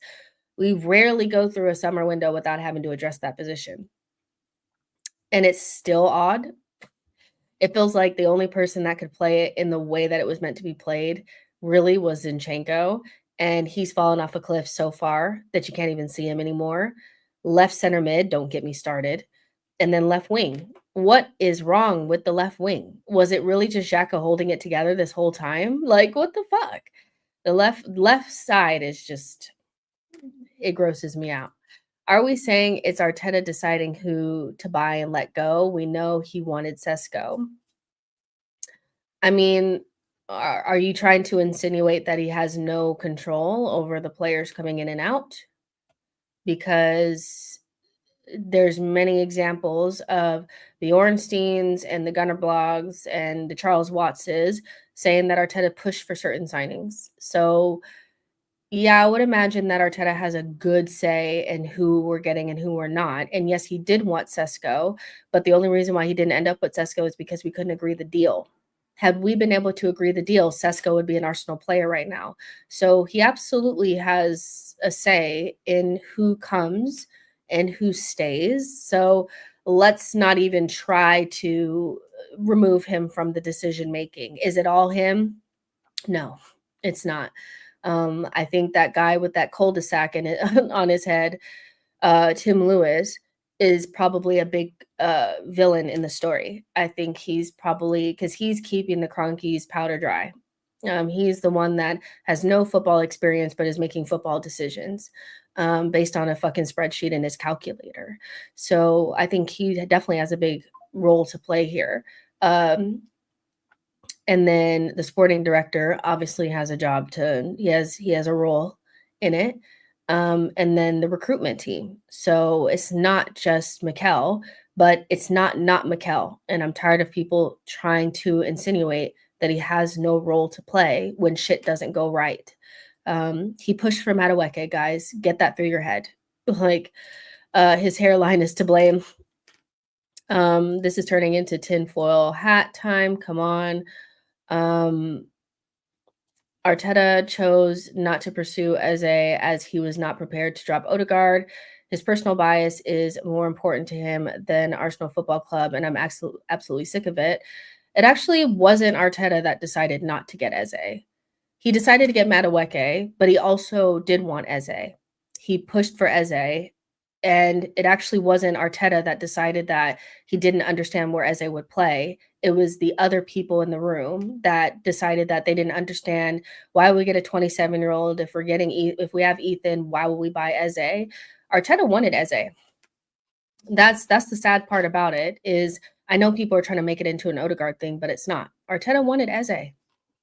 We rarely go through a summer window without having to address that position. And it's still odd. It feels like the only person that could play it in the way that it was meant to be played really was Zinchenko. And he's fallen off a cliff so far that you can't even see him anymore. Left center mid, don't get me started. And then left wing. What is wrong with the left wing? Was it really just Xhaka holding it together this whole time? Like, what the fuck? The left side is just, it grosses me out. Are we saying it's Arteta deciding who to buy and let go? We know he wanted Sesko. I mean, are you trying to insinuate that he has no control over the players coming in and out? Because there's many examples of the Ornsteins and the Gunner blogs and the Charles Wattses saying that Arteta pushed for certain signings. So yeah, I would imagine that Arteta has a good say in who we're getting and who we're not. And yes, he did want Sesko, but the only reason why he didn't end up with Sesko is because we couldn't agree the deal. Had we been able to agree the deal, Sesko would be an Arsenal player right now. So he absolutely has a say in who comes and who stays. So let's not even try to remove him from the decision making. Is it all him? No, it's not. I think that guy with that cul-de-sac in it on his head, Tim Lewis, is probably a big villain in the story. I think he's probably, because he's keeping the Cronkies powder dry. He's the one that has no football experience but is making football decisions based on a fucking spreadsheet in his calculator. So I think he definitely has a big role to play here. And then the sporting director obviously has a job he has a role in it. And then the recruitment team. So it's not just Mikel, but it's not Mikel. And I'm tired of people trying to insinuate that he has no role to play when shit doesn't go right. He pushed for Madueke, guys. Get that through your head. Like, his hairline is to blame. This is turning into tinfoil hat time. Come on. Arteta chose not to pursue Eze as he was not prepared to drop Odegaard. His personal bias is more important to him than Arsenal Football Club, and I'm absolutely sick of it. It actually wasn't Arteta that decided not to get Eze. He decided to get Madueke, but he also did want Eze. He pushed for Eze, and it actually wasn't Arteta that decided that he didn't understand where Eze would play. It was the other people in the room that decided that they didn't understand why would we get a 27-year-old if we have Ethan, why would we buy Eze? Arteta wanted Eze. That's the sad part about it is I know people are trying to make it into an Odegaard thing, but it's not. Arteta wanted Eze.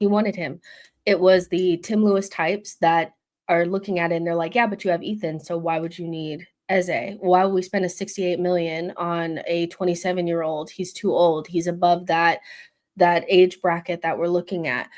He wanted him. It was the Tim Lewis types that are looking at it and they're like, yeah, but you have Ethan, so why would you need Eze? Why would we spend a 68 million on a 27-year-old? He's too old. He's above that that age bracket that we're looking at.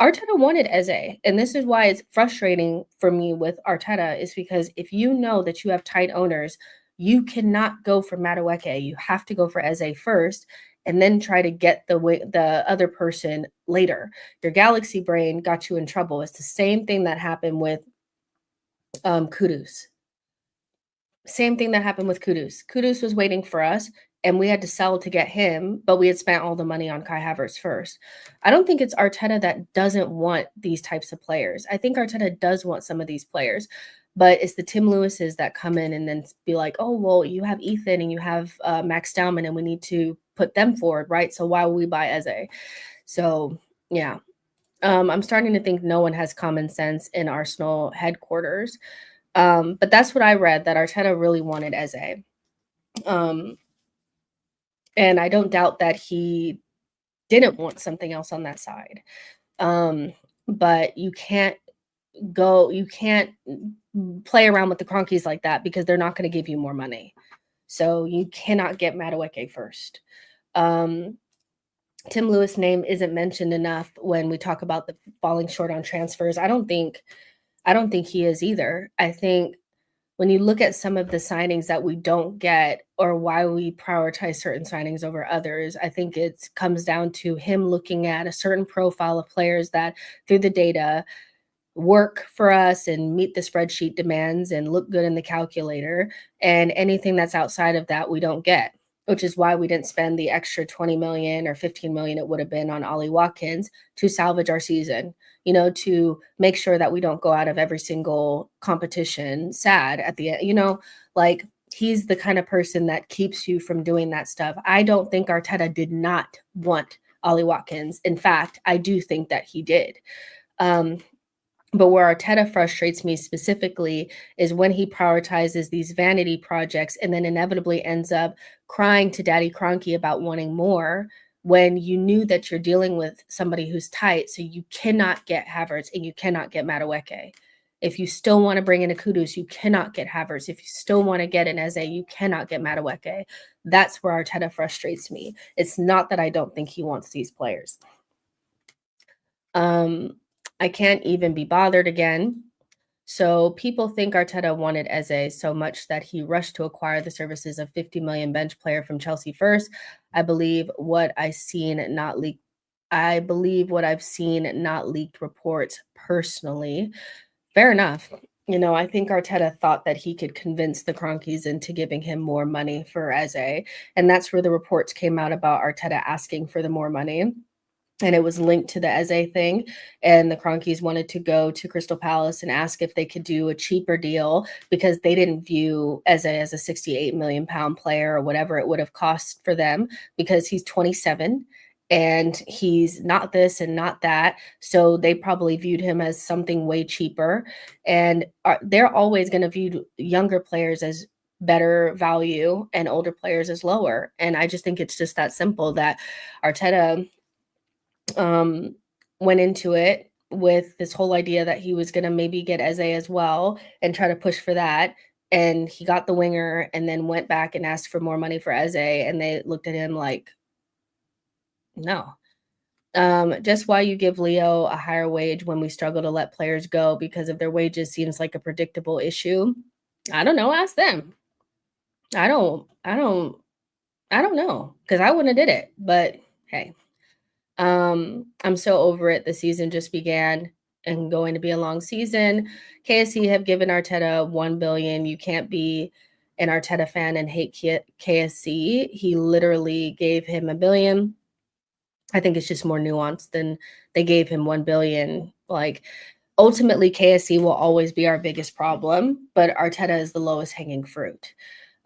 Arteta wanted Eze, and this is why it's frustrating for me with Arteta is because if you know that you have tight owners, you cannot go for Madueke. You have to go for Eze first and then try to get the other person later. Your galaxy brain got you in trouble. It's the same thing that happened with Kudus. Same thing that happened with Kudus. Kudus was waiting for us, and we had to sell to get him, but we had spent all the money on Kai Havertz first. I don't think it's Arteta that doesn't want these types of players. I think Arteta does want some of these players, but it's the Tim Lewises that come in and then be like, oh, well, you have Ethan and you have Max Dowman, and we need to put them forward, right? So why will we buy Eze? So, yeah. I'm starting to think no one has common sense in Arsenal headquarters. But that's what I read, that Arteta really wanted Eze. And I don't doubt that he didn't want something else on that side. But you can't play around with the Cronkies like that because they're not going to give you more money. So you cannot get Madueke first. Tim Lewis' name isn't mentioned enough when we talk about the falling short on transfers. I don't think he is either. I think when you look at some of the signings that we don't get or why we prioritize certain signings over others, I think it comes down to him looking at a certain profile of players that through the data work for us and meet the spreadsheet demands and look good in the calculator. And anything that's outside of that, we don't get, which is why we didn't spend the extra 20 million or 15 million it would have been on Ollie Watkins to salvage our season, to make sure that we don't go out of every single competition sad at the end, like he's the kind of person that keeps you from doing that stuff. I don't think Arteta did not want Ollie Watkins. In fact, I do think that he did. But where Arteta frustrates me specifically is when he prioritizes these vanity projects and then inevitably ends up crying to Daddy Cronky about wanting more when you knew that you're dealing with somebody who's tight. So you cannot get Havertz and you cannot get Madueke. If you still want to bring in a Kudus, you cannot get Havertz. If you still want to get an Eze, you cannot get Madueke. That's where Arteta frustrates me. It's not that I don't think he wants these players. I can't even be bothered again. So people think Arteta wanted Eze so much that he rushed to acquire the services of 50 million bench player from Chelsea first. I believe what I've seen, not leaked reports personally. Fair enough. I think Arteta thought that he could convince the Cronkies into giving him more money for Eze. And that's where the reports came out about Arteta asking for the more money. And it was linked to the Eze thing. And the Cronkies wanted to go to Crystal Palace and ask if they could do a cheaper deal because they didn't view Eze as a 68 million pound player or whatever it would have cost for them because he's 27 and he's not this and not that. So they probably viewed him as something way cheaper. And they're always going to view younger players as better value and older players as lower. And I just think it's just that simple that Arteta went into it with this whole idea that he was going to maybe get Eze as well and try to push for that. And he got the winger and then went back and asked for more money for Eze. And they looked at him like, no. Just why you give Leo a higher wage when we struggle to let players go because of their wages seems like a predictable issue. I don't know. Ask them. I don't know because I wouldn't have did it. But hey. I'm so over it. The season just began and going to be a long season. KSC have given Arteta 1 billion. You can't be an Arteta fan and hate KSC. He literally gave him 1 billion. I think it's just more nuanced than they gave him 1 billion. Like ultimately KSC will always be our biggest problem, but Arteta is the lowest hanging fruit.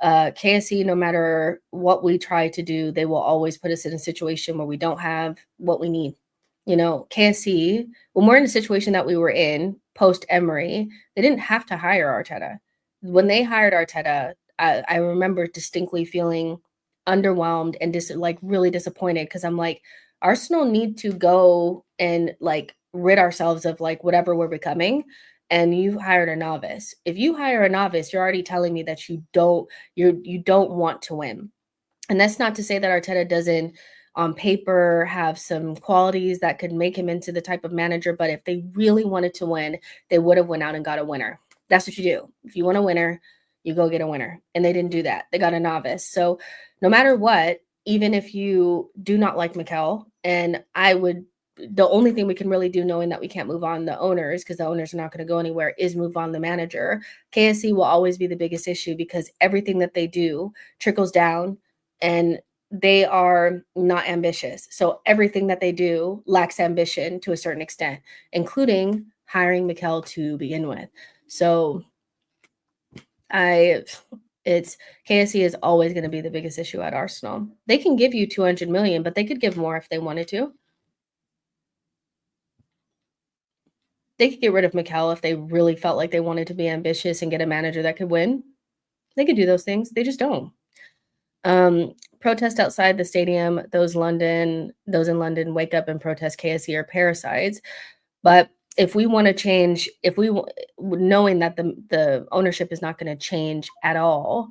KSC, no matter what we try to do, they will always put us in a situation where we don't have what we need. KSC, when we're in a situation that we were in post Emery, they didn't have to hire Arteta. When they hired Arteta, I remember distinctly feeling underwhelmed and really disappointed because I'm like, Arsenal need to go and rid ourselves of whatever we're becoming. And you hired a novice. If you hire a novice, you're already telling me that you don't want to win. And that's not to say that Arteta doesn't on paper have some qualities that could make him into the type of manager, but if they really wanted to win, they would have went out and got a winner. That's what you do. If you want a winner, you go get a winner. And they didn't do that. They got a novice. So no matter what, even if you do not like Mikel, and I would, the only thing we can really do, knowing that we can't move on the owners, because the owners are not going to go anywhere, is move on the manager. KSE will always be the biggest issue because everything that they do trickles down, and they are not ambitious. So everything that they do lacks ambition to a certain extent, including hiring Mikel to begin with. So it's KSE is always going to be the biggest issue at Arsenal. They can give you 200 million, but they could give more if they wanted to. They could get rid of Mikel if they really felt like they wanted to be ambitious and get a manager that could win. They could do those things. They just don't. Protest outside the stadium. Those in London wake up and protest KSE or parasites. But if we want to change, knowing that the ownership is not going to change at all,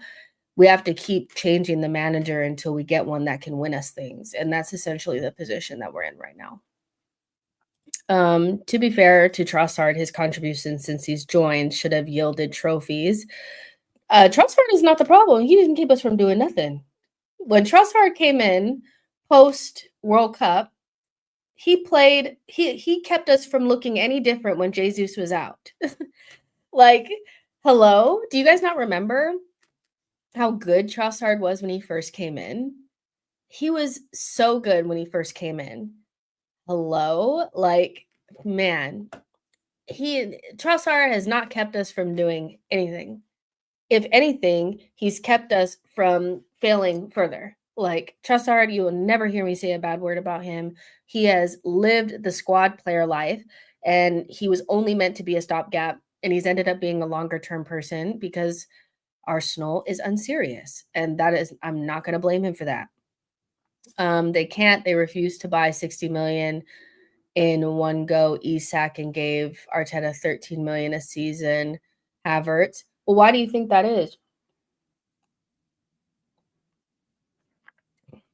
we have to keep changing the manager until we get one that can win us things. And that's essentially the position that we're in right now. To be fair to Trossard, his contributions since he's joined should have yielded trophies. Trossard is not the problem. He didn't keep us from doing nothing. When Trossard came in post World Cup, he kept us from looking any different when Jesus was out. Like, hello? Do you guys not remember how good Trossard was when he first came in? He was so good when he first came in. Hello? Like, man, Trossard has not kept us from doing anything. If anything, he's kept us from failing further. Like, Trossard, you will never hear me say a bad word about him. He has lived the squad player life, and he was only meant to be a stopgap, and he's ended up being a longer-term person because Arsenal is unserious, and I'm not going to blame him for that. They refused to buy 60 million in one go. Isak, and gave Arteta 13 million a season. Havertz. Well, why do you think that is?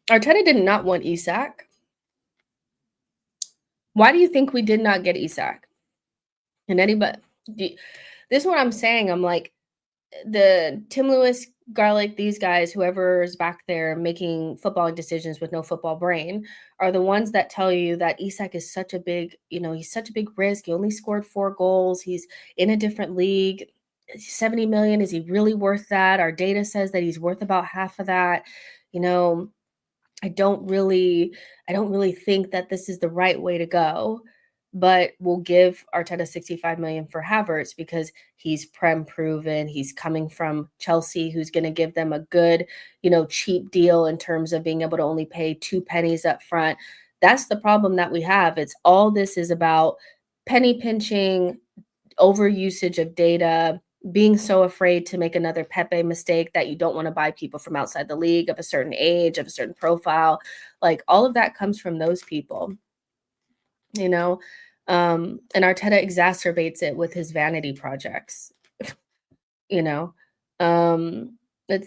Arteta did not want Isak. Why do you think we did not get Isak? And this is what I'm saying. I'm like, the Tim Lewis, Garlic, these guys, whoever's back there making footballing decisions with no football brain, are the ones that tell you that Isak is such a big, he's such a big risk. He only scored 4 goals. He's in a different league. 70 million, is he really worth that? Our data says that he's worth about half of that. I don't really think that this is the right way to go, but we'll give Arteta 65 million for Havertz because he's prem proven. He's coming from Chelsea, who's going to give them a good, cheap deal in terms of being able to only pay 2 pennies up front. That's the problem that we have. It's all this is about penny pinching, overusage of data, being so afraid to make another Pepe mistake that you don't want to buy people from outside the league of a certain age, of a certain profile. Like, all of that comes from those people, and Arteta exacerbates it with his vanity projects. Let's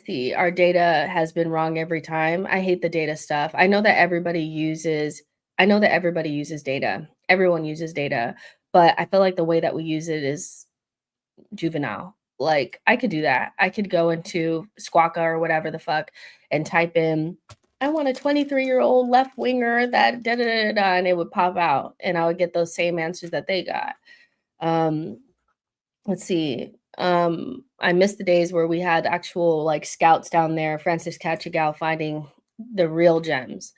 see. Our data has been wrong every time. I hate the data stuff. I know that everybody uses data. Everyone uses data, but I feel like the way that we use it is juvenile. Like, I could do that. I could go into Squawka or whatever the fuck and type in, I want a 23-year-old left winger that da da da da, and it would pop out, and I would get those same answers that they got. Let's see. I miss the days where we had actual scouts down there, Francis Cachigal, finding the real gems.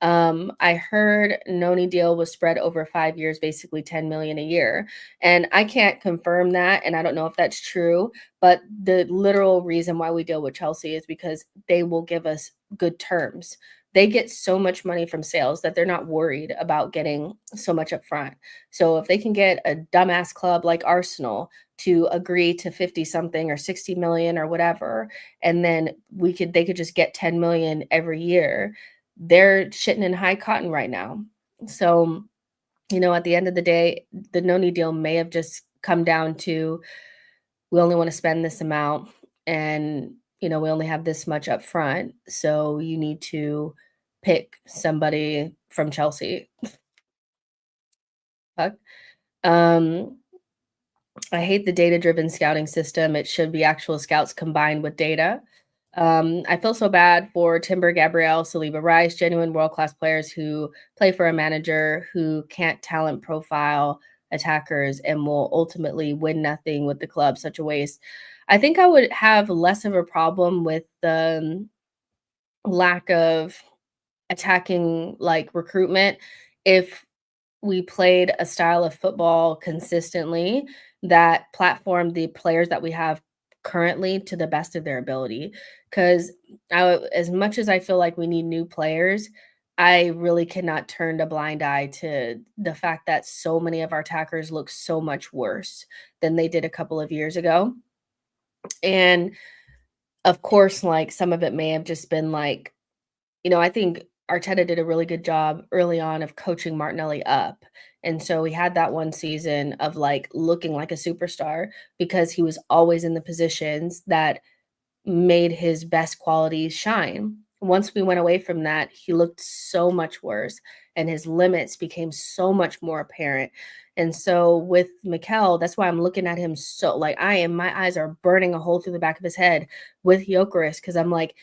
I heard Noni deal was spread over 5 years, basically 10 million a year. And I can't confirm that, and I don't know if that's true, but the literal reason why we deal with Chelsea is because they will give us good terms. They get so much money from sales that they're not worried about getting so much up front. So if they can get a dumbass club like Arsenal to agree to 50 something or 60 million or whatever, and then they could just get 10 million every year, they're shitting in high cotton right now. So, at the end of the day, the Noni deal may have just come down to, we only want to spend this amount, and we only have this much up front. So you need to pick somebody from Chelsea. Fuck. Um, I hate the data-driven scouting system. It should be actual scouts combined with data. I feel so bad for Timber, Gabrielle, Saliba Rice, genuine world-class players who play for a manager who can't talent profile attackers and will ultimately win nothing with the club. Such a waste. I think I would have less of a problem with the lack of attacking like recruitment if we played a style of football consistently that platformed the players that we have currently to the best of their ability. Because as much as I feel like we need new players, I really cannot turn a blind eye to the fact that so many of our attackers look so much worse than they did a couple of years ago. And of course, like some of it may have just been like, I think Arteta did a really good job early on of coaching Martinelli up. And so he had that one season of like looking like a superstar because he was always in the positions that made his best qualities shine. Once we went away from that, he looked so much worse and his limits became so much more apparent. And so with Mikel, that's why I'm looking at him so like my eyes are burning a hole through the back of his head with Gyökeres because I'm like,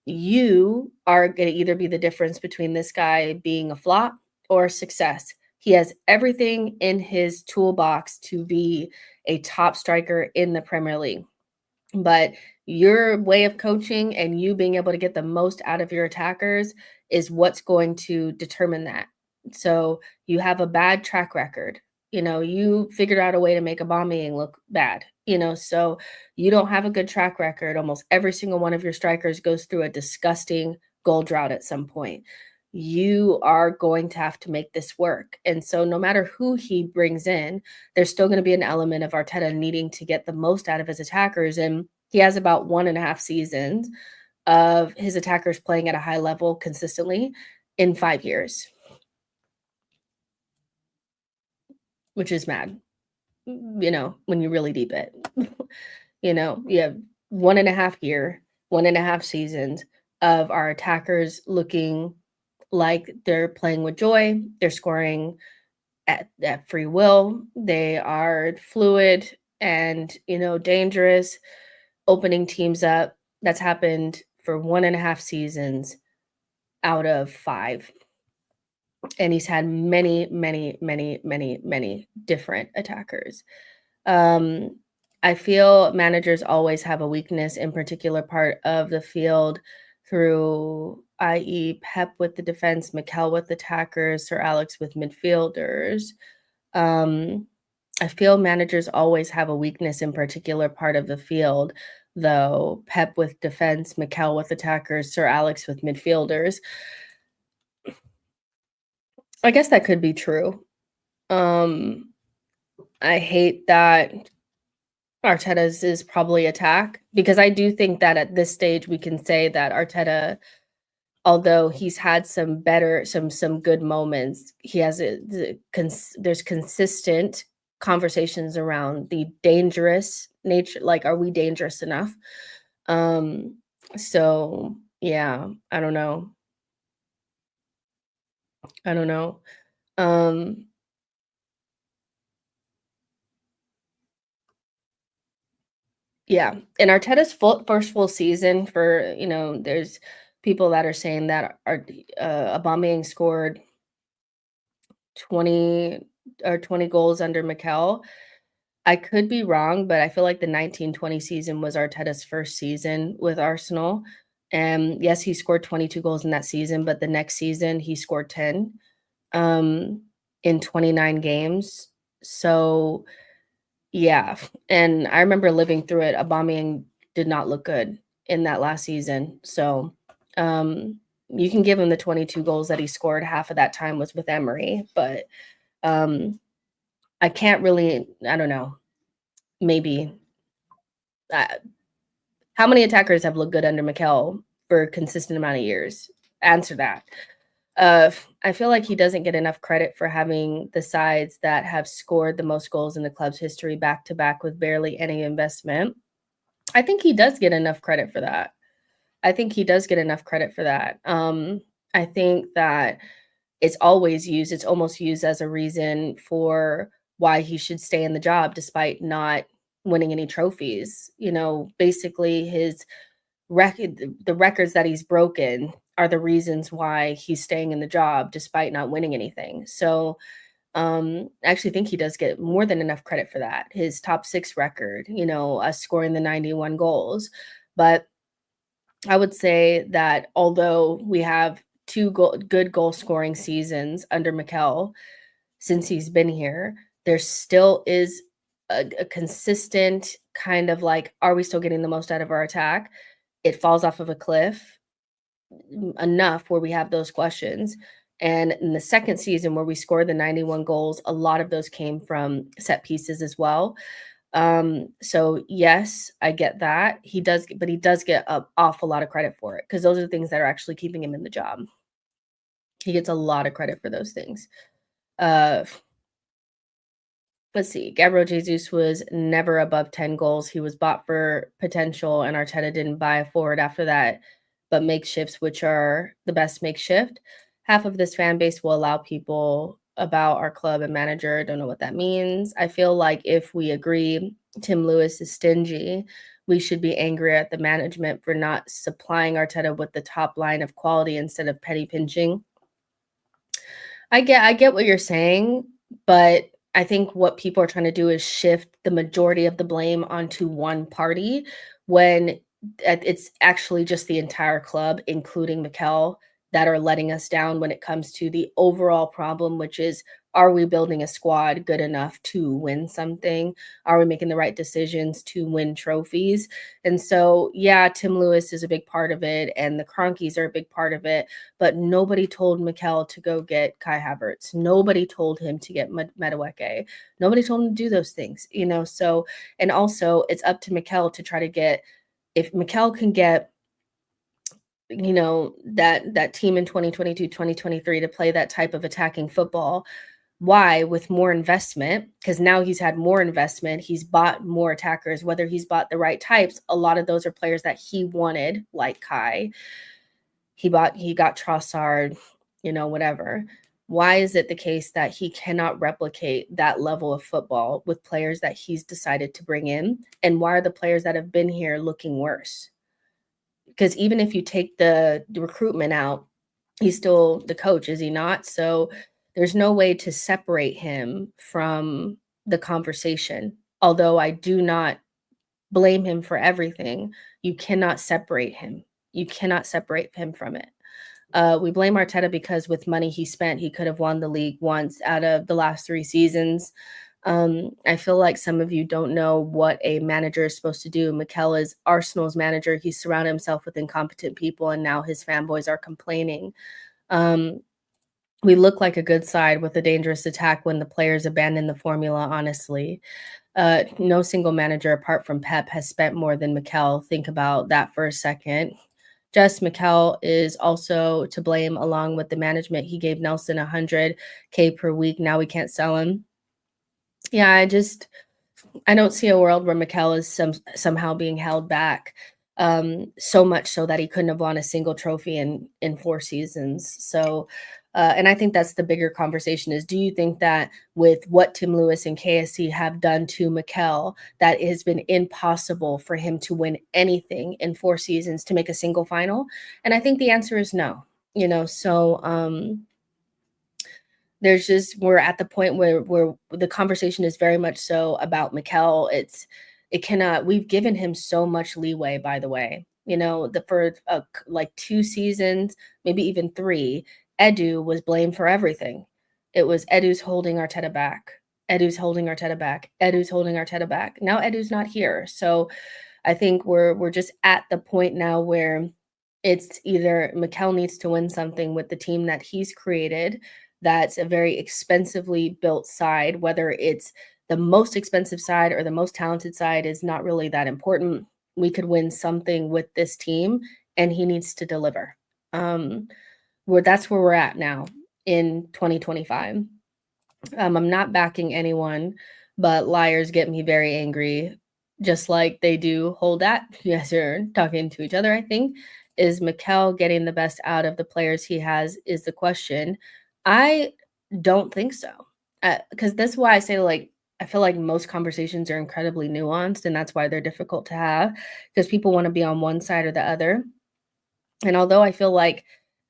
you are going to either be the difference between this guy being a flop or a success. He has everything in his toolbox to be a top striker in the Premier League. But your way of coaching and you being able to get the most out of your attackers is what's going to determine that. So you have a bad track record. You figured out a way to make Aubameyang look bad. So you don't have a good track record. Almost every single one of your strikers goes through a disgusting goal drought at some point. You are going to have to make this work. And so no matter who he brings in, there's still going to be an element of Arteta needing to get the most out of his attackers. And he has about 1.5 seasons of his attackers playing at a high level consistently in 5 years, which is mad, when you really deep it. You have 1.5 seasons of our attackers looking like they're playing with joy. They're scoring at free will. They are fluid and, dangerous, opening teams up. That's happened for 1.5 seasons out of 5. And he's had many, many, many, many, many different attackers. I feel managers always have a weakness in particular part of the field through, i.e., Pep with the defense, Mikel with attackers, Sir Alex with midfielders. I feel managers always have a weakness in particular part of the field, though. Pep with defense, Mikel with attackers, Sir Alex with midfielders. I guess that could be true. I hate that Arteta's is probably attack because I do think that at this stage we can say that Arteta, although he's had some good moments, he has there's consistent conversations around the dangerous nature. Like, are we dangerous enough? So yeah, I don't know. Yeah, and Arteta's first full season for, there's people that are saying that Aubameyang scored 20 goals under Mikel. I could be wrong, but I feel like the 19-20 season was Arteta's first season with Arsenal. And yes, he scored 22 goals in that season, but the next season he scored 10 in 29 games. So yeah, and I remember living through it. Aubameyang did not look good in that last season. So, you can give him the 22 goals that he scored. Half of that time was with Emery, but I can't really. I don't know. Maybe how many attackers have looked good under Mikel for a consistent amount of years? Answer that. I feel like he doesn't get enough credit for having the sides that have scored the most goals in the club's history back to back with barely any investment. I think he does get enough credit for that. I think that it's almost used as a reason for why he should stay in the job despite not winning any trophies. Basically the records that he's broken are the reasons why he's staying in the job despite not winning anything. So, I actually think he does get more than enough credit for that. His top 6 record, us scoring the 91 goals. But I would say that although we have 2 good goal scoring seasons under Mikel since he's been here, there still is a consistent kind of like, are we still getting the most out of our attack? It falls off of a cliff enough where we have those questions. And in the second season where we scored the 91 goals, a lot of those came from set pieces as well. So yes, I get that. But he does get an awful lot of credit for it because those are the things that are actually keeping him in the job. He gets a lot of credit for those things. Uh, let's see. Gabriel Jesus was never above 10 goals. He was bought for potential, and Arteta didn't buy a forward after that, but makeshifts, which are the best makeshift. Half of this fan base will allow people about our club and manager. Don't know what that means. I feel like if we agree Tim Lewis is stingy, we should be angry at the management for not supplying Arteta with the top line of quality instead of petty pinching. I get what you're saying, but I think what people are trying to do is shift the majority of the blame onto one party when it's actually just the entire club, including Mikel, that are letting us down when it comes to the overall problem, which is, are we building a squad good enough to win something? Are we making the right decisions to win trophies? And so, yeah, Tim Lewis is a big part of it, and the Cronkies are a big part of it, but nobody told Mikel to go get Kai Havertz. Nobody told him to get Madueke. Nobody told him to do those things, So, and also it's up to Mikel to try to get, if Mikel can get, that team in 2022, 2023 to play that type of attacking football. Why? With more investment, because now he's had more investment. He's bought more attackers, whether he's bought the right types. A lot of those are players that he wanted, like Kai. He got Trossard, whatever. Why is it the case that he cannot replicate that level of football with players that he's decided to bring in? And why are the players that have been here looking worse? Because even if you take the recruitment out, he's still the coach, is he not? So there's no way to separate him from the conversation. Although I do not blame him for everything, you cannot separate him. You cannot separate him from it. We blame Arteta because with money he spent, he could have won the league once out of the last 3 seasons. I feel like some of you don't know what a manager is supposed to do. Mikel is Arsenal's manager. He surrounded himself with incompetent people, and now his fanboys are complaining. We look like a good side with a dangerous attack when the players abandon the formula, honestly. No single manager apart from Pep has spent more than Mikel. Think about that for a second. Jess Mikel is also to blame along with the management. He gave Nelson 100K per week. Now we can't sell him. Yeah, I don't see a world where Mikel is somehow being held back, so much so that he couldn't have won a single trophy in 4 seasons. So, and I think that's the bigger conversation is, do you think that with what Tim Lewis and KSC have done to Mikel, that it has been impossible for him to win anything in 4 seasons to make a single final? And I think the answer is no. So we're at the point where the conversation is very much so about Mikel. We've given him so much leeway, by the way. For like 2 seasons, maybe even 3, Edu was blamed for everything. It was Edu's holding Arteta back. Edu's holding Arteta back. Edu's holding Arteta back. Now Edu's not here. So I think we're just at the point now where it's either Mikel needs to win something with the team that he's created. That's a very expensively built side. Whether it's the most expensive side or the most talented side is not really that important. We could win something with this team, and he needs to deliver. That's where we're at now in 2025. I'm not backing anyone, but liars get me very angry, just like they do hold that. You guys are talking to each other, I think. Is Mikel getting the best out of the players he has is the question. I don't think so. Because that's why I say, like, I feel like most conversations are incredibly nuanced, and that's why they're difficult to have because people wanna be on one side or the other. And although I feel like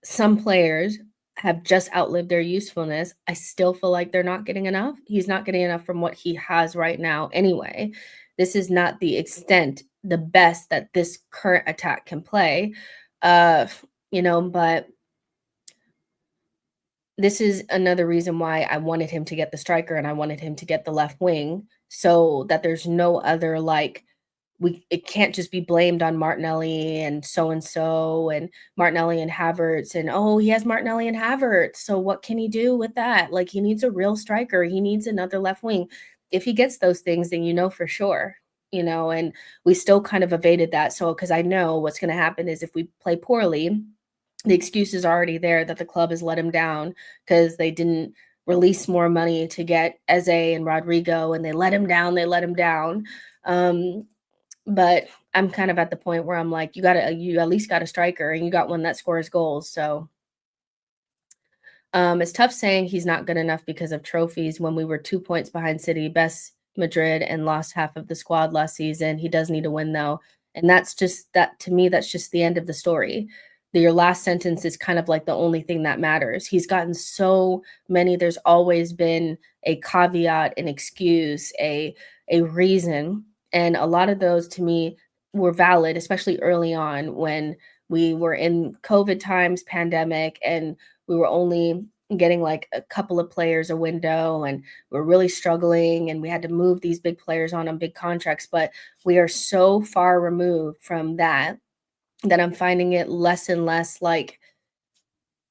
some players have just outlived their usefulness, I still feel like they're not getting enough. He's not getting enough from what he has right now anyway. This is not the extent, the best that this current attack can play. Uh, but this is another reason why I wanted him to get the striker and I wanted him to get the left wing so that there's no other like it can't just be blamed on Martinelli and so and Martinelli and Havertz and oh he has Martinelli and Havertz. So what can he do with that? Like he needs a real striker. He needs another left wing. If he gets those things, then you know for sure. And we still kind of evaded that. So because I know what's going to happen is if we play poorly, the excuse is already there that the club has let him down because they didn't release more money to get Eze and Rodrigo and they let him down. They let him down. But I'm kind of at the point where I'm like, you at least got a striker and you got one that scores goals. So it's tough saying he's not good enough because of trophies when we were 2 points behind City, best Madrid, and lost half of the squad last season. He does need to win though. And that's just that to me, that's just the end of the story. Your last sentence is kind of like the only thing that matters. He's gotten so many, there's always been a caveat, an excuse, a reason. And a lot of those to me were valid, especially early on when we were in COVID times, pandemic, and we were only getting like a couple of players a window and we're really struggling and we had to move these big players on big contracts. But we are so far removed from that I'm finding it less and less like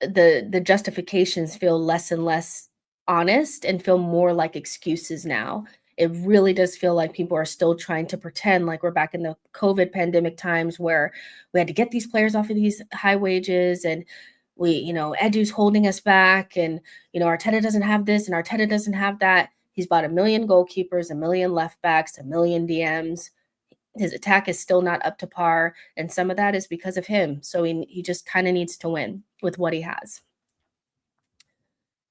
the justifications feel less and less honest and feel more like excuses now. It really does feel like people are still trying to pretend like we're back in the COVID pandemic times where we had to get these players off of these high wages and Edu's holding us back and, Arteta doesn't have this and Arteta doesn't have that. He's bought a million goalkeepers, a million left backs, a million DMs. His attack is still not up to par, and some of that is because of him. So he just kind of needs to win with what he has.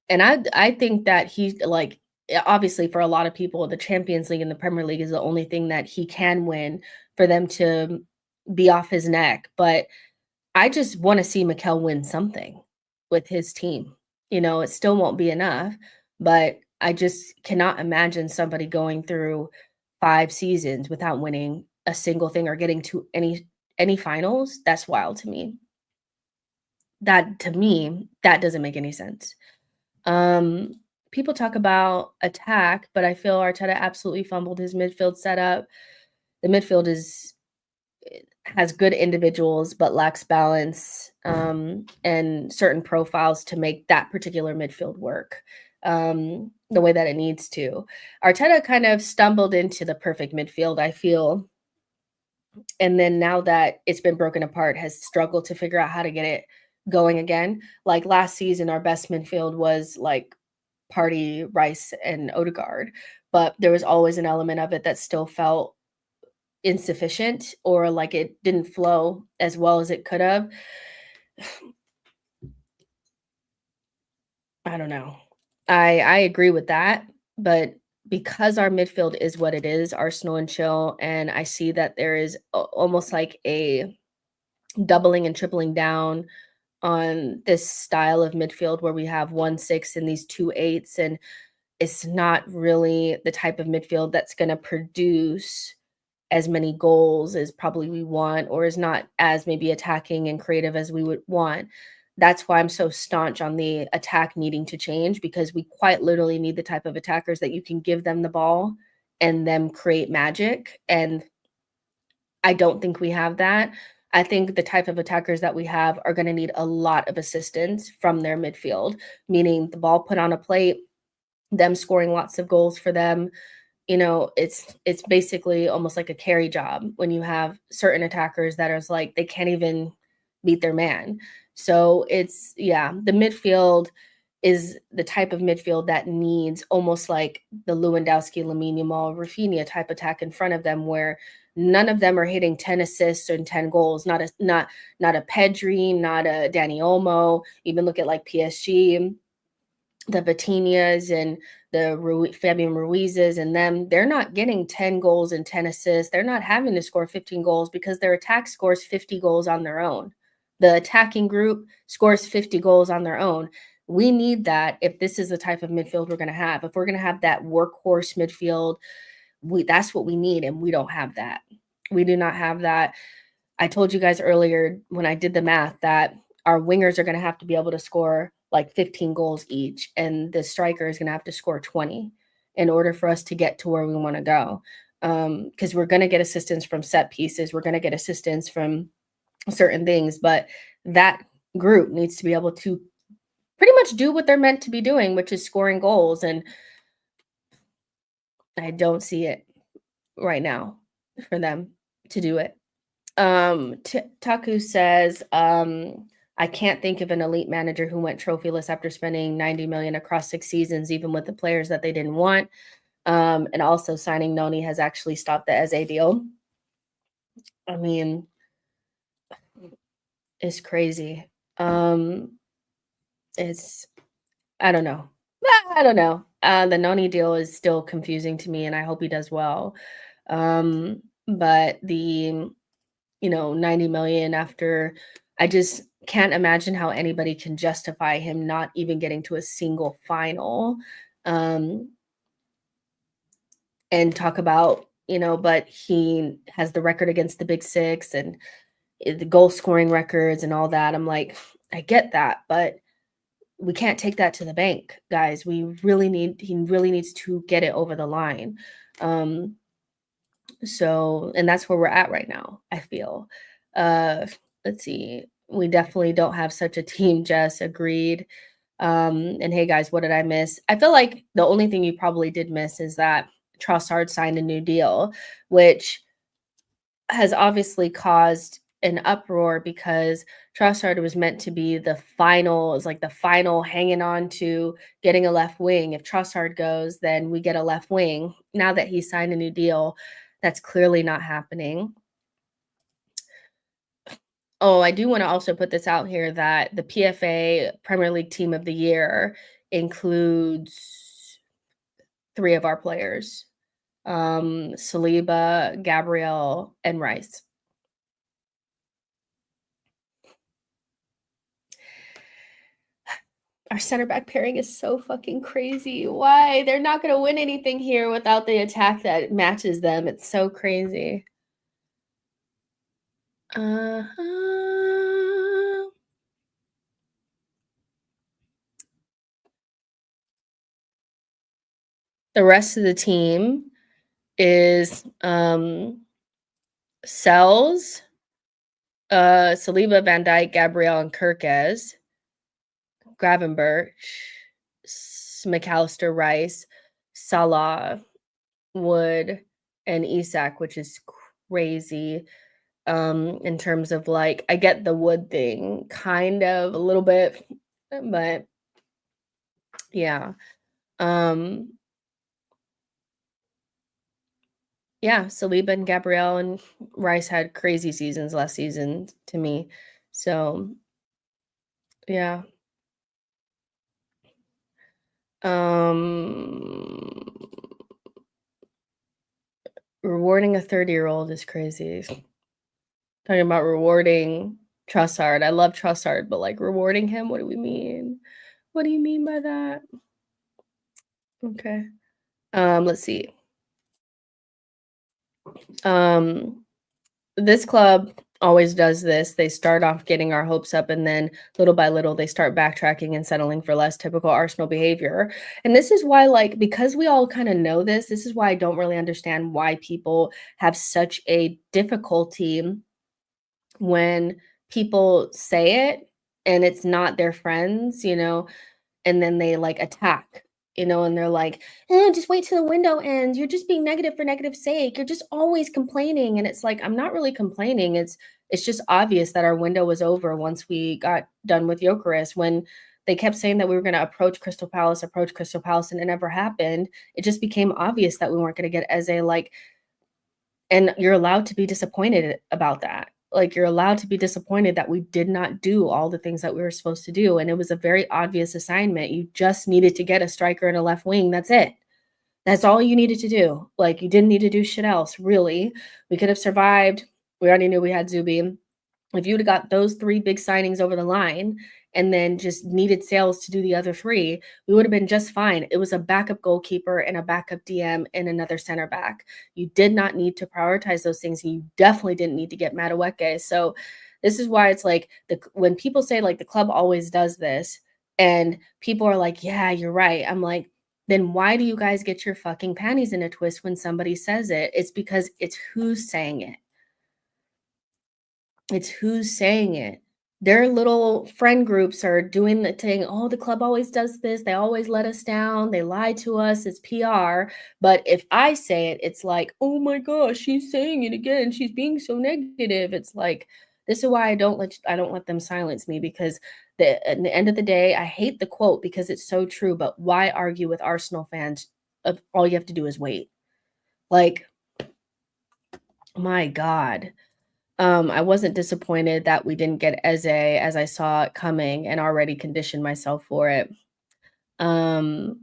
And I think that he's like obviously for a lot of people, the Champions League and the Premier League is the only thing that he can win for them to be off his neck. But I just want to see Mikel win something with his team. It still won't be enough, but I just cannot imagine somebody going through 5 seasons without winning a single thing or getting to any finals. That's wild to me. To me, that doesn't make any sense. People talk about attack, but I feel Arteta absolutely fumbled his midfield setup. The midfield has good individuals but lacks balance and certain profiles to make that particular midfield work the way that it needs to. Arteta kind of stumbled into the perfect midfield, I feel. And then now that it's been broken apart, has struggled to figure out how to get it going again. Like last season, our best midfield was like Partey, Rice, and Odegaard. But there was always an element of it that still felt insufficient or like it didn't flow as well as it could have. I don't know. I agree with that, but because our midfield is what it is, Arsenal and Chill, and I see that there is almost like a doubling and tripling down on this style of midfield where we have 1-6 and these 2-8s, and it's not really the type of midfield that's going to produce as many goals as probably we want or is not as maybe attacking and creative as we would want. That's why I'm so staunch on the attack needing to change because we quite literally need the type of attackers that you can give them the ball and them create magic. And I don't think we have that. I think the type of attackers that we have are going to need a lot of assistance from their midfield, meaning the ball put on a plate, them scoring lots of goals for them. It's basically almost like a carry job when you have certain attackers that are like they can't even beat their man. So the midfield is the type of midfield that needs almost like the Lewandowski, Lamine Yamal, Rafinha type attack in front of them, where none of them are hitting 10 assists and 10 goals. Not a Pedri, not a Dani Olmo. Even look at like PSG, the Vitinhas and the Fabian Ruizes and them, they're not getting 10 goals and 10 assists. They're not having to score 15 goals because their attack scores 50 goals on their own. The attacking group scores 50 goals on their own. We need that if this is the type of midfield we're going to have. If we're going to have that workhorse midfield, that's what we need, and we don't have that. We do not have that. I told you guys earlier when I did the math that our wingers are going to have to be able to score like 15 goals each, and the striker is going to have to score 20 in order for us to get to where we want to go. Because we're going to get assistance from set pieces, we're going to get assistance from certain things, but that group needs to be able to pretty much do what they're meant to be doing, which is scoring goals. And I don't see it right now for them to do it. Taku says, I can't think of an elite manager who went trophyless after spending 90 million across 6 seasons, even with the players that they didn't want. And also signing Noni has actually stopped the Eze deal. I mean, it's crazy. It's, I don't know. I don't know. The Noni deal is still confusing to me, and I hope he does well. But the 90 million after, I just can't imagine how anybody can justify him not even getting to a single final. And talk about, but he has the record against the Big Six and the goal scoring records and all that. I'm like, I get that, but we can't take that to the bank, guys. He really needs to get it over the line. So, and that's where we're at right now, I feel. Let's see. We definitely don't have such a team, Jess. Agreed. And hey, guys, what did I miss? I feel like the only thing you probably did miss is that Trossard signed a new deal, which has obviously caused an uproar because Trossard was meant to be the final hanging on to getting a left wing. If Trossard goes, then we get a left wing. Now that he signed a new deal, that's clearly not happening. Oh, I do want to also put this out here that the PFA Premier League Team of the Year includes 3 of our players, Saliba, Gabriel, and Rice. Our center back pairing is so fucking crazy. Why? They're not going to win anything here without the attack that matches them. It's so crazy. Uh-huh. The rest of the team is Sells, Saliba, Van Dijk, Gabriel, and Kirkez, Gravenberch, McAllister, Rice, Salah, Wood, and Isak, which is crazy. In terms of like, I get the Wood thing kind of a little bit, but yeah. Yeah, Saliba and Gabriel and Rice had crazy seasons last season to me. So, yeah. Rewarding a 30-year-old is crazy. Talking about rewarding Trossard. I love Trossard, but like rewarding him, what do we mean? What do you mean by that? Okay. Let's see. This club always does this. They start off getting our hopes up, and then little by little they start backtracking and settling for less, typical Arsenal behavior. And this is why, like, because we all kind of know this is why I don't really understand why people have such a difficulty when people say it and it's not their friends, and then they like attack, and they're like, just wait till the window ends. You're just being negative for negative sake. You're just always complaining. And it's like, I'm not really complaining. It's just obvious that our window was over once we got done with Gyökeres. When They kept saying that we were going to approach Crystal Palace, and it never happened. It just became obvious that we weren't going to get Eze. Like, and you're allowed to be disappointed about that. Like, you're allowed to be disappointed that we did not do all the things that we were supposed to do. And it was a very obvious assignment. You just needed to get a striker and a left wing. That's it. That's all you needed to do. Like, you didn't need to do shit else, really. We could have survived. We already knew we had Zubi. If you would have got those 3 big signings over the line and then just needed sales to do the other 3, we would have been just fine. It was a backup goalkeeper and a backup DM and another center back. You did not need to prioritize those things. And you definitely didn't need to get Madueke. So this is why it's like when people say like the club always does this and people are like, yeah, you're right. I'm like, then why do you guys get your fucking panties in a twist when somebody says it? It's because it's who's saying it. It's who's saying it. Their little friend groups are doing the thing. Oh, the club always does this. They always let us down. They lie to us. It's PR. But if I say it, it's like, oh my gosh, she's saying it again. She's being so negative. It's like, this is why I don't let them silence me, because at the end of the day, I hate the quote because it's so true. But why argue with Arsenal fans? All you have to do is wait. Like, my God. I wasn't disappointed that we didn't get Eze, as I saw it coming and already conditioned myself for it. Let's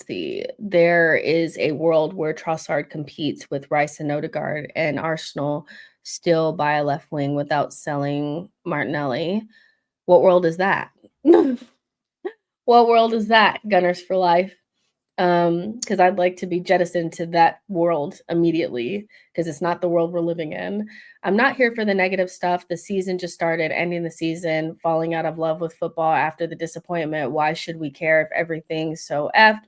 see. There is a world where Trossard competes with Rice and Odegaard, and Arsenal still buy a left wing without selling Martinelli. What world is that? What world is that, Gunners for Life? Because I'd like to be jettisoned to that world immediately, because it's not the world we're living in. I'm not here for the negative stuff. The season just started, ending the season, falling out of love with football after the disappointment. Why should we care if everything's so effed?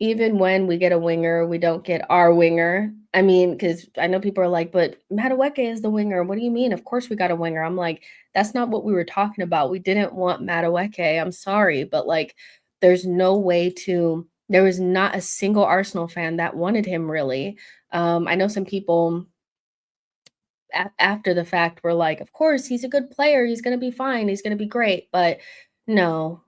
Even when we get a winger, we don't get our winger. I mean, because I know people are like, but Madueke is the winger. What do you mean? Of course we got a winger. I'm like, that's not what we were talking about. We didn't want Madueke. I'm sorry, but like, there's no way to. There was not a single Arsenal fan that wanted him, really. I know some people after the fact were like, of course, he's a good player. He's going to be fine. He's going to be great. But no.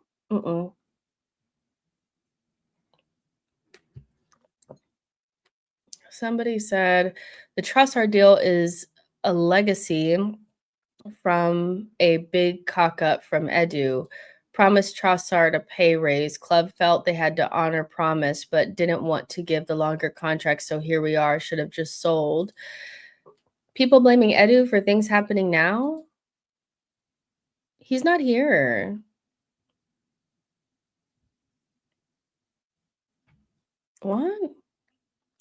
Somebody said the Trossard deal is a legacy from a big cock up from Edu. Promised Trossard a pay raise. Club felt they had to honor promise, but didn't want to give the longer contract. So here we are. Should have just sold. People blaming Edu for things happening now. He's not here. What?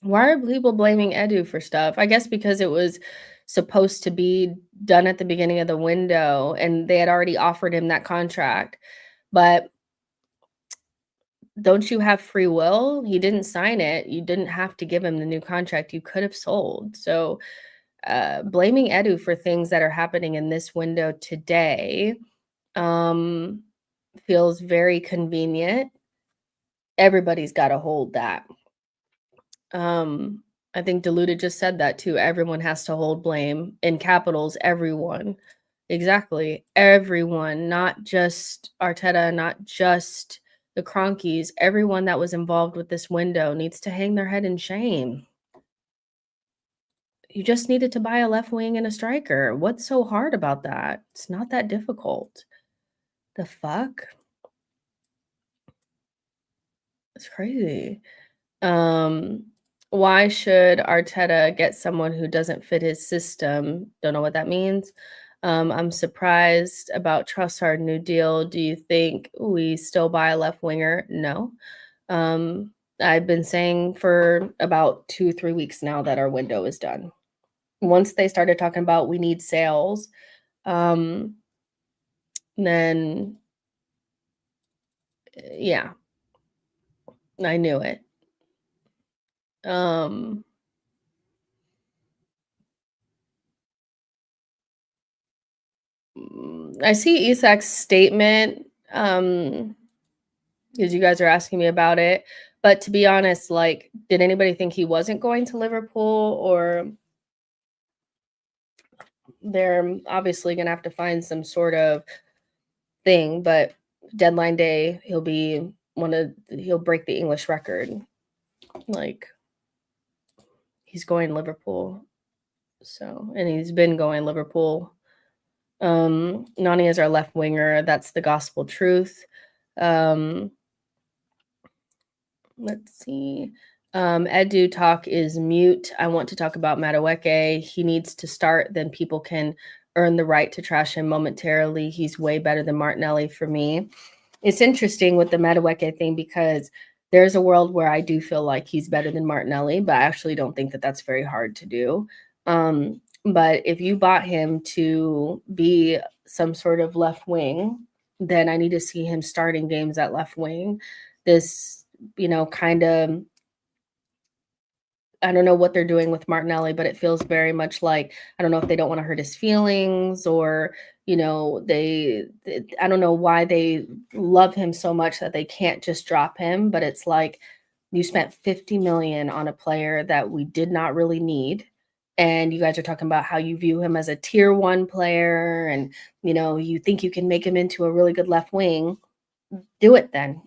Why are people blaming Edu for stuff? I guess because it was supposed to be done at the beginning of the window and they had already offered him that contract. But don't you have free will? He didn't sign it. You didn't have to give him the new contract. You could have sold. So blaming Edu for things that are happening in this window today feels very convenient. Everybody's got to hold that. I think Diluted just said that too. Everyone has to hold blame, in capitals, everyone. Exactly. Everyone, not just Arteta, not just the Cronkies. Everyone that was involved with this window needs to hang their head in shame. You just needed to buy a left wing and a striker. What's so hard about that? It's not that difficult. The fuck? It's crazy. Why should Arteta get someone who doesn't fit his system? Don't know what that means. I'm surprised about Trossard new deal. Do you think we still buy a left winger? No. I've been saying for about 2-3 weeks now that our window is done. Once they started talking about we need sales, then yeah, I knew it. I see Isak's statement, because you guys are asking me about it. But to be honest, like, did anybody think he wasn't going to Liverpool? Or they're obviously gonna have to find some sort of thing, but deadline day, he'll break the English record. Like, he's going Liverpool. So, and he's been going Liverpool. Nani is our left winger. That's the gospel truth. Let's see. Edu talk is mute. I want to talk about Madueke. He needs to start, then people can earn the right to trash him momentarily. He's way better than Martinelli for me. It's interesting with the Madueke thing because there's a world where I do feel like he's better than Martinelli, but I actually don't think that that's very hard to do. But if you bought him to be some sort of left wing, then I need to see him starting games at left wing. This, kind of, I don't know what they're doing with Martinelli, but it feels very much like, I don't know if they don't want to hurt his feelings or, I don't know why they love him so much that they can't just drop him. But it's like you spent 50 million on a player that we did not really need. And you guys are talking about how you view him as a tier 1 player and, you think you can make him into a really good left wing. Do it then.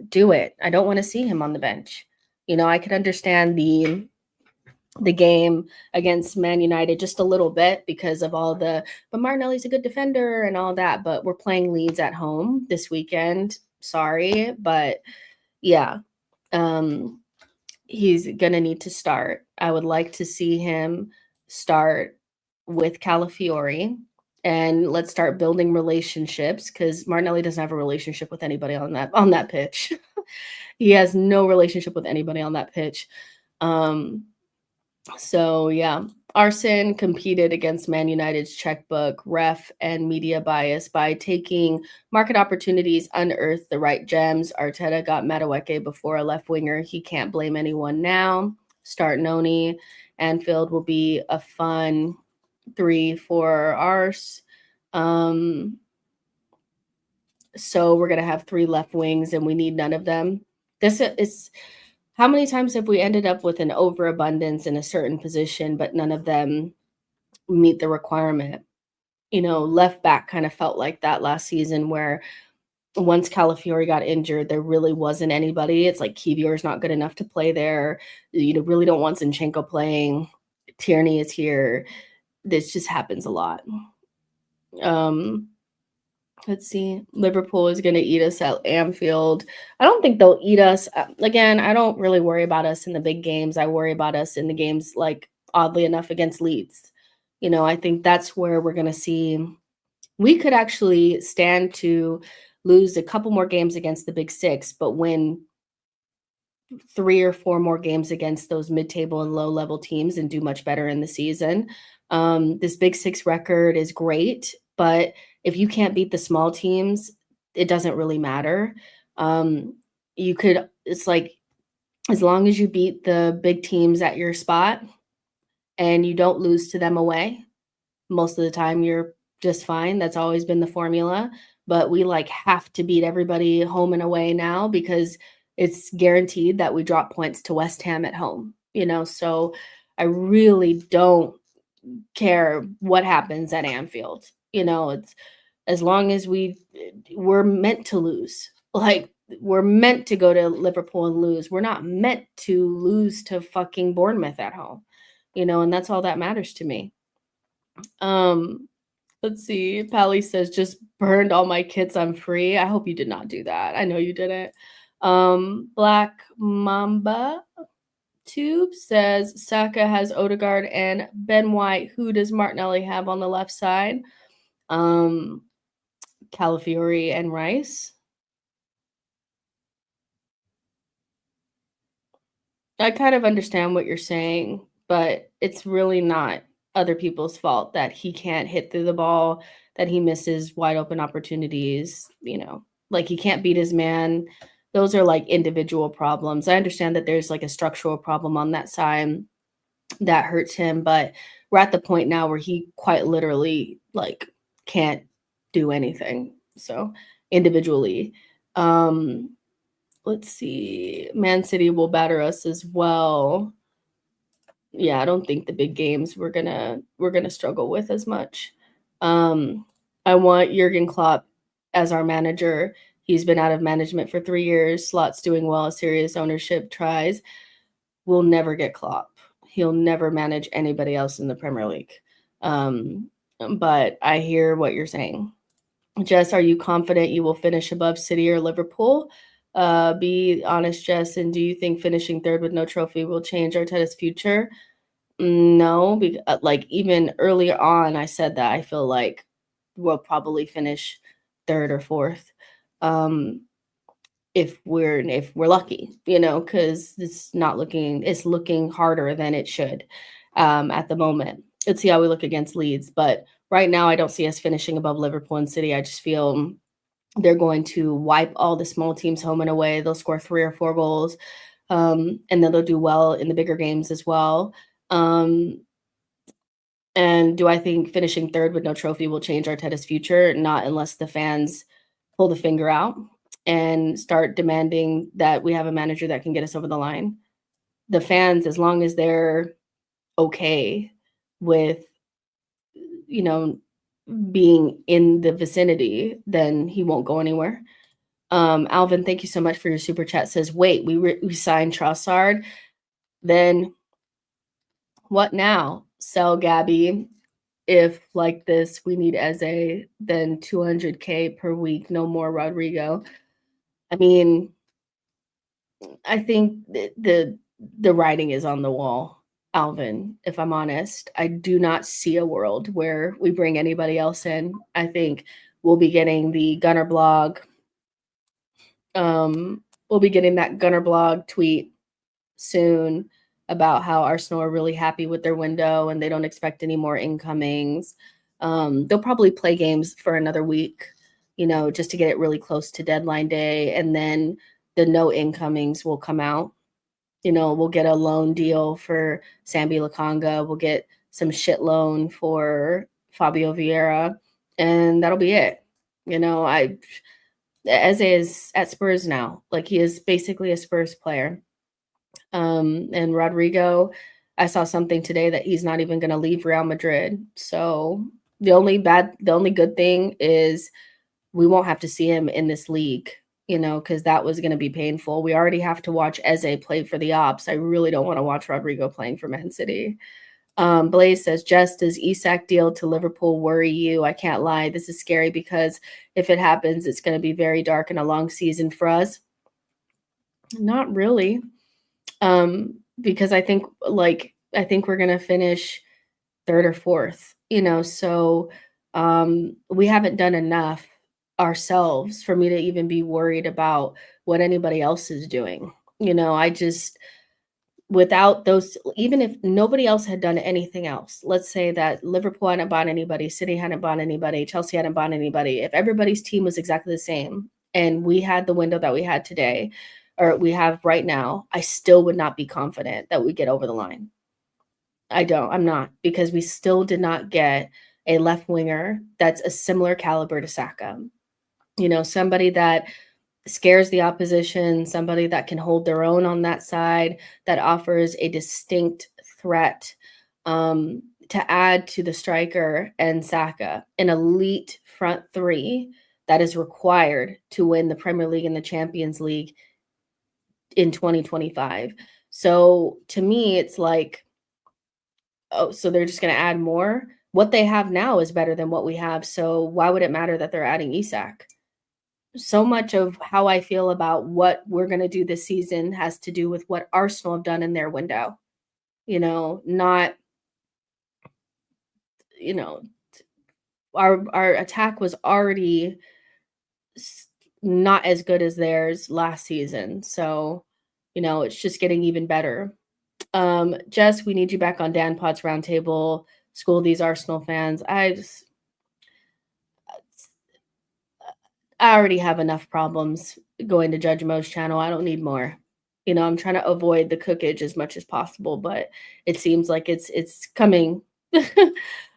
Do it. I don't want to see him on the bench. I could understand the game against Man United just a little bit because of but Martinelli's a good defender and all that, but we're playing Leeds at home this weekend. Sorry, but yeah, he's going to need to start. I would like to see him start with Calafiori and let's start building relationships because Martinelli doesn't have a relationship with anybody on that pitch. He has no relationship with anybody on that pitch. So yeah, Arsenal competed against Man United's checkbook, ref, and media bias by taking market opportunities, unearthed the right gems. Arteta got Madueke before a left winger. He can't blame anyone now. Start Noni. Anfield will be a fun 3 for Ars. So we're gonna have 3 left wings, and we need none of them. This is. How many times have we ended up with an overabundance in a certain position, but none of them meet the requirement? Left back kind of felt like that last season where once Calafiori got injured, there really wasn't anybody. It's like Kivior's not good enough to play there. You really don't want Zinchenko playing. Tierney is here. This just happens a lot. Let's see. Liverpool is going to eat us at Anfield. I don't think they'll eat us. Again, I don't really worry about us in the big games. I worry about us in the games, like, oddly enough, against Leeds. I think that's where we're going to see. We could actually stand to lose a couple more games against the Big Six, but win 3 or 4 more games against those mid-table and low-level teams and do much better in the season. This Big Six record is great, but if you can't beat the small teams, it doesn't really matter. It's like, as long as you beat the big teams at your spot and you don't lose to them away, most of the time you're just fine. That's always been the formula. But we have to beat everybody home and away now because it's guaranteed that we drop points to West Ham at home, so I really don't care what happens at Anfield. It's as long as we're meant to lose. We're meant to go to Liverpool and lose. We're not meant to lose to fucking Bournemouth at home, and that's all that matters to me. Let's see. Pally says, just burned all my kits. I'm free. I hope you did not do that. I know you didn't. Black Mamba Tube says, Saka has Odegaard and Ben White. Who does Martinelli have on the left side? Calafiori and Rice. I kind of understand what you're saying, but it's really not other people's fault that he can't hit through the ball, that he misses wide open opportunities, he can't beat his man. Those are individual problems. I understand that there's a structural problem on that side that hurts him, but we're at the point now where he quite literally can't do anything. So individually, let's see. Man City will batter us as well. Yeah, I don't think the big games we're gonna struggle with as much. Um, I want Jurgen Klopp as our manager. He's been out of management for 3 years. Slot's doing well, serious ownership tries. We'll never get Klopp. He'll never manage anybody else in the Premier League. Um, but I hear what you're saying. Jess, are you confident you will finish above City or Liverpool? Be honest, Jess, and do you think finishing third with no trophy will change Arteta's future? No, like, even earlier on, I said that I feel like we'll probably finish 3rd or 4th, um, if we're lucky, because it's looking harder than it should, at the moment. Let's see how we look against Leeds, but right now, I don't see us finishing above Liverpool and City. I just feel they're going to wipe all the small teams home and away. They'll score 3 or 4 goals, and then they'll do well in the bigger games as well. Um, and do I think finishing 3rd with no trophy will change Arteta's future? Not unless the fans pull the finger out and start demanding that we have a manager that can get us over the line. The fans, as long as they're okay with, you know, being in the vicinity, then he won't go anywhere. Alvin, thank you so much for your super chat. Says, wait, we signed Trossard. Then what now? Sell Gabby. If like this, we need Eze, then 200K per week, no more Rodrigo. I mean, I think the writing is on the wall, Alvin, if I'm honest. I do not see a world where we bring anybody else in. I think we'll be getting the Gunner blog. We'll be getting that Gunner blog tweet soon about how Arsenal are really happy with their window and they don't expect any more incomings. They'll probably play games for another week, just to get it really close to deadline day. And then the no incomings will come out. We'll get a loan deal for Sambi Lakanga. We'll get some shit loan for Fabio Vieira. And that'll be it. Eze is at Spurs now. Like, he is basically a Spurs player. And Rodrigo, I saw something today that he's not even going to leave Real Madrid. So the only good thing is we won't have to see him in this league, because that was going to be painful. We already have to watch Eze play for the Ops. I really don't want to watch Rodrigo playing for Man City. Blaze says, Jess, does Isak deal to Liverpool worry you? I can't lie. This is scary because if it happens, it's going to be very dark and a long season for us. Not really. Because I think we're going to finish 3rd or 4th, so we haven't done enough ourselves for me to even be worried about what anybody else is doing. I just, without those, even if nobody else had done anything else, let's say that Liverpool hadn't bought anybody, City hadn't bought anybody, Chelsea hadn't bought anybody, if everybody's team was exactly the same and we had the window that we had today, or we have right now, I still would not be confident that we get over the line. I'm not, because we still did not get a left winger that's a similar caliber to Saka. Somebody that scares the opposition, somebody that can hold their own on that side, that offers a distinct threat, to add to the striker and Saka, an elite front three that is required to win the Premier League and the Champions League in 2025. So to me, it's like, oh, so they're just going to add more? What they have now is better than what we have. So why would it matter that they're adding Isak? So much of how I feel about what we're going to do this season has to do with what Arsenal have done in their window. Not, our attack was already not as good as theirs last season. So, it's just getting even better. Jess, we need you back on Dan Potts Roundtable. School these Arsenal fans. I already have enough problems going to Judge Mo's channel. I don't need more. I'm trying to avoid the cookage as much as possible, but it seems like it's coming.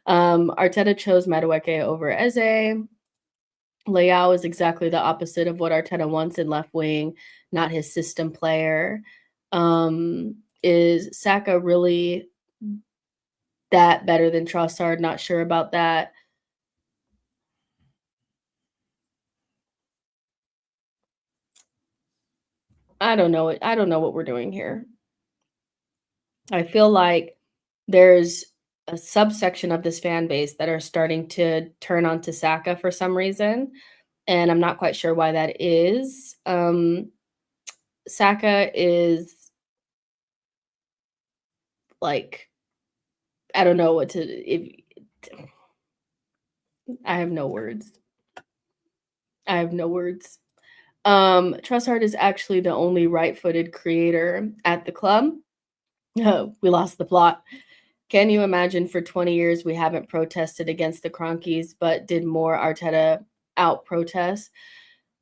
Arteta chose Madueke over Eze. Leao is exactly the opposite of what Arteta wants in left wing, not his system player. Is Saka really that better than Trossard, not sure about that. I don't know what we're doing here. I feel like there's a subsection of this fan base that are starting to turn on to Saka for some reason, and I'm not quite sure why that is. Saka is like, I don't know what to if I have no words. I have no words. Trossard is actually the only right-footed creator at the club. Oh, we lost the plot. Can you imagine for 20 years we haven't protested against the Cronkies, but did more Arteta out protests?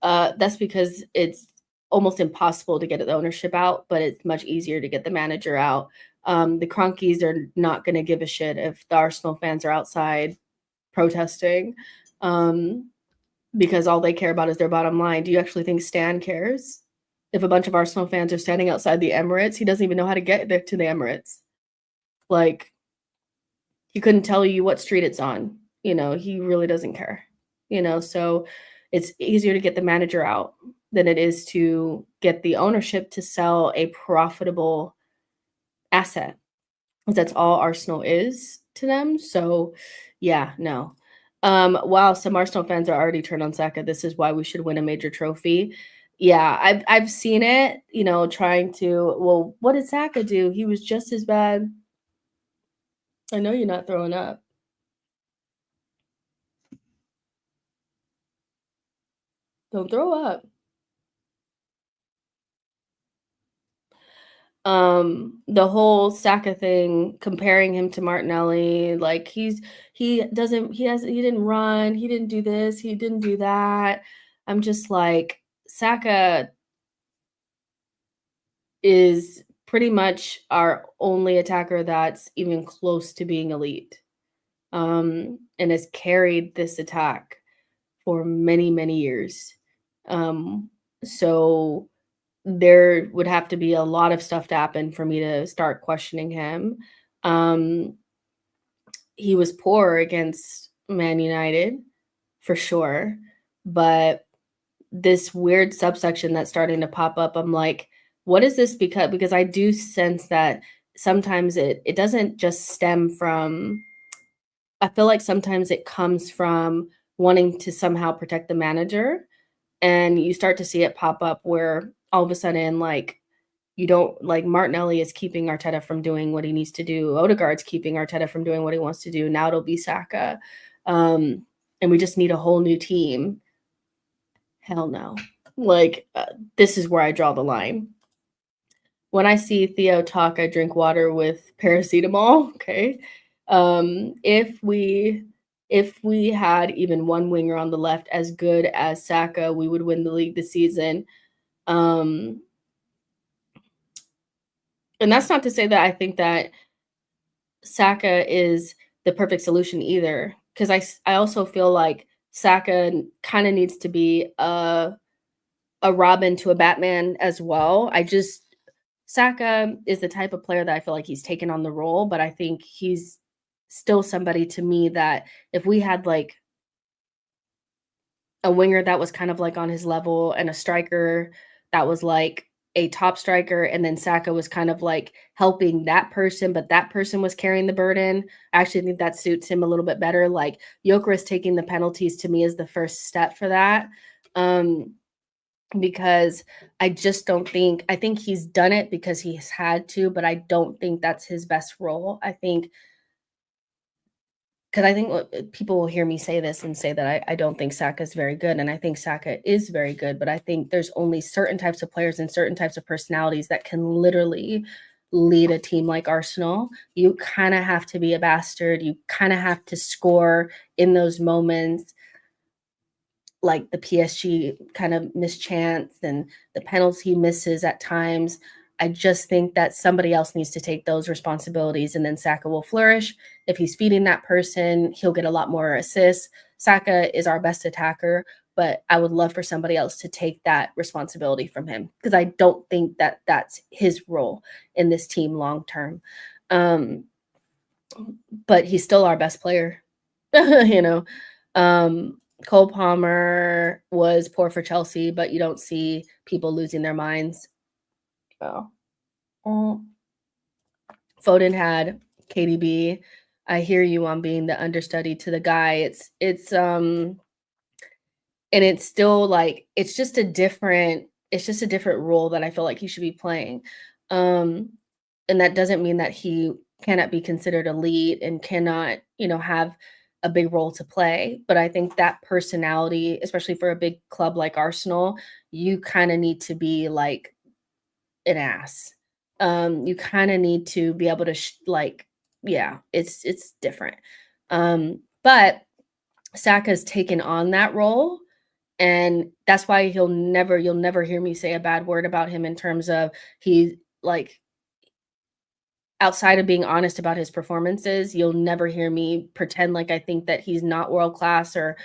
That's because it's almost impossible to get the ownership out, but it's much easier to get the manager out. The Cronkies are not going to give a shit if the Arsenal fans are outside protesting, because all they care about is their bottom line. Do you actually think Stan cares? If a bunch of Arsenal fans are standing outside the Emirates, he doesn't even know how to get there to the Emirates. Like, he couldn't tell you what street it's on. He really doesn't care. So it's easier to get the manager out than it is to get the ownership to sell a profitable asset. That's all Arsenal is to them. So yeah, no. While some Arsenal fans are already turned on Saka, this is why we should win a major trophy. Yeah, I've seen it, trying to, well, what did Saka do? He was just as bad. I know you're not throwing up. Don't throw up. The whole Saka thing, comparing him to Martinelli, like he didn't run, he didn't do this, he didn't do that. I'm just like, Saka is pretty much our only attacker that's even close to being elite. And has carried this attack for many, many years. So there would have to be a lot of stuff to happen for me to start questioning him. Um, he was poor against Man United for sure, but this weird subsection that's starting to pop up, I'm like, what is this? Because I do sense that sometimes it doesn't just stem from, I feel like sometimes it comes from wanting to somehow protect the manager, and you start to see it pop up where all of a sudden, like, you don't like, Martinelli is keeping Arteta from doing what he needs to do. Odegaard's keeping Arteta from doing what he wants to do. Now it'll be Saka. And we just need a whole new team. Hell no. Like, this is where I draw the line. When I see Theo talk, I drink water with paracetamol. Okay. If we had even one winger on the left as good as Saka, we would win the league this season. And that's not to say that I think that Saka is the perfect solution either, because I also feel like Saka kind of needs to be a Robin to a Batman as well. Saka is the type of player that I feel like he's taken on the role, but I think he's still somebody to me that if we had like a winger that was kind of like on his level and a striker that was like a top striker, and then Saka was kind of like helping that person, but that person was carrying the burden. I actually think that suits him a little bit better. Like, Gyökeres taking the penalties to me is the first step for that. Because I just don't think, I think he's done it because he's had to, but I don't think that's his best role. I think, because I think people will hear me say this and say that I don't think Saka is very good. And I think Saka is very good, but I think there's only certain types of players and certain types of personalities that can literally lead a team like Arsenal. You kind of have to be a bastard. You kind of have to score in those moments, like the PSG kind of mischance and the penalties he misses at times. I just think that somebody else needs to take those responsibilities, and then Saka will flourish. If he's feeding that person, he'll get a lot more assists. Saka is our best attacker, but I would love for somebody else to take that responsibility from him, because I don't think that that's his role in this team long term. but he's still our best player. You know? Cole Palmer was poor for Chelsea, but you don't see people losing their minds. Oh. Mm. Foden had KDB. I hear you on being the understudy to the guy. And it's still like it's just a different role that I feel like he should be playing. Um, and that doesn't mean that he cannot be considered elite and cannot, have a big role to play. But I think that personality, especially for a big club like Arsenal, you kind of need to be like an ass. You kind of need to be able to yeah, it's different. But Saka's taken on that role, and that's why you'll never hear me say a bad word about him in terms of he like outside of being honest about his performances, you'll never hear me pretend like I think that he's not world class or,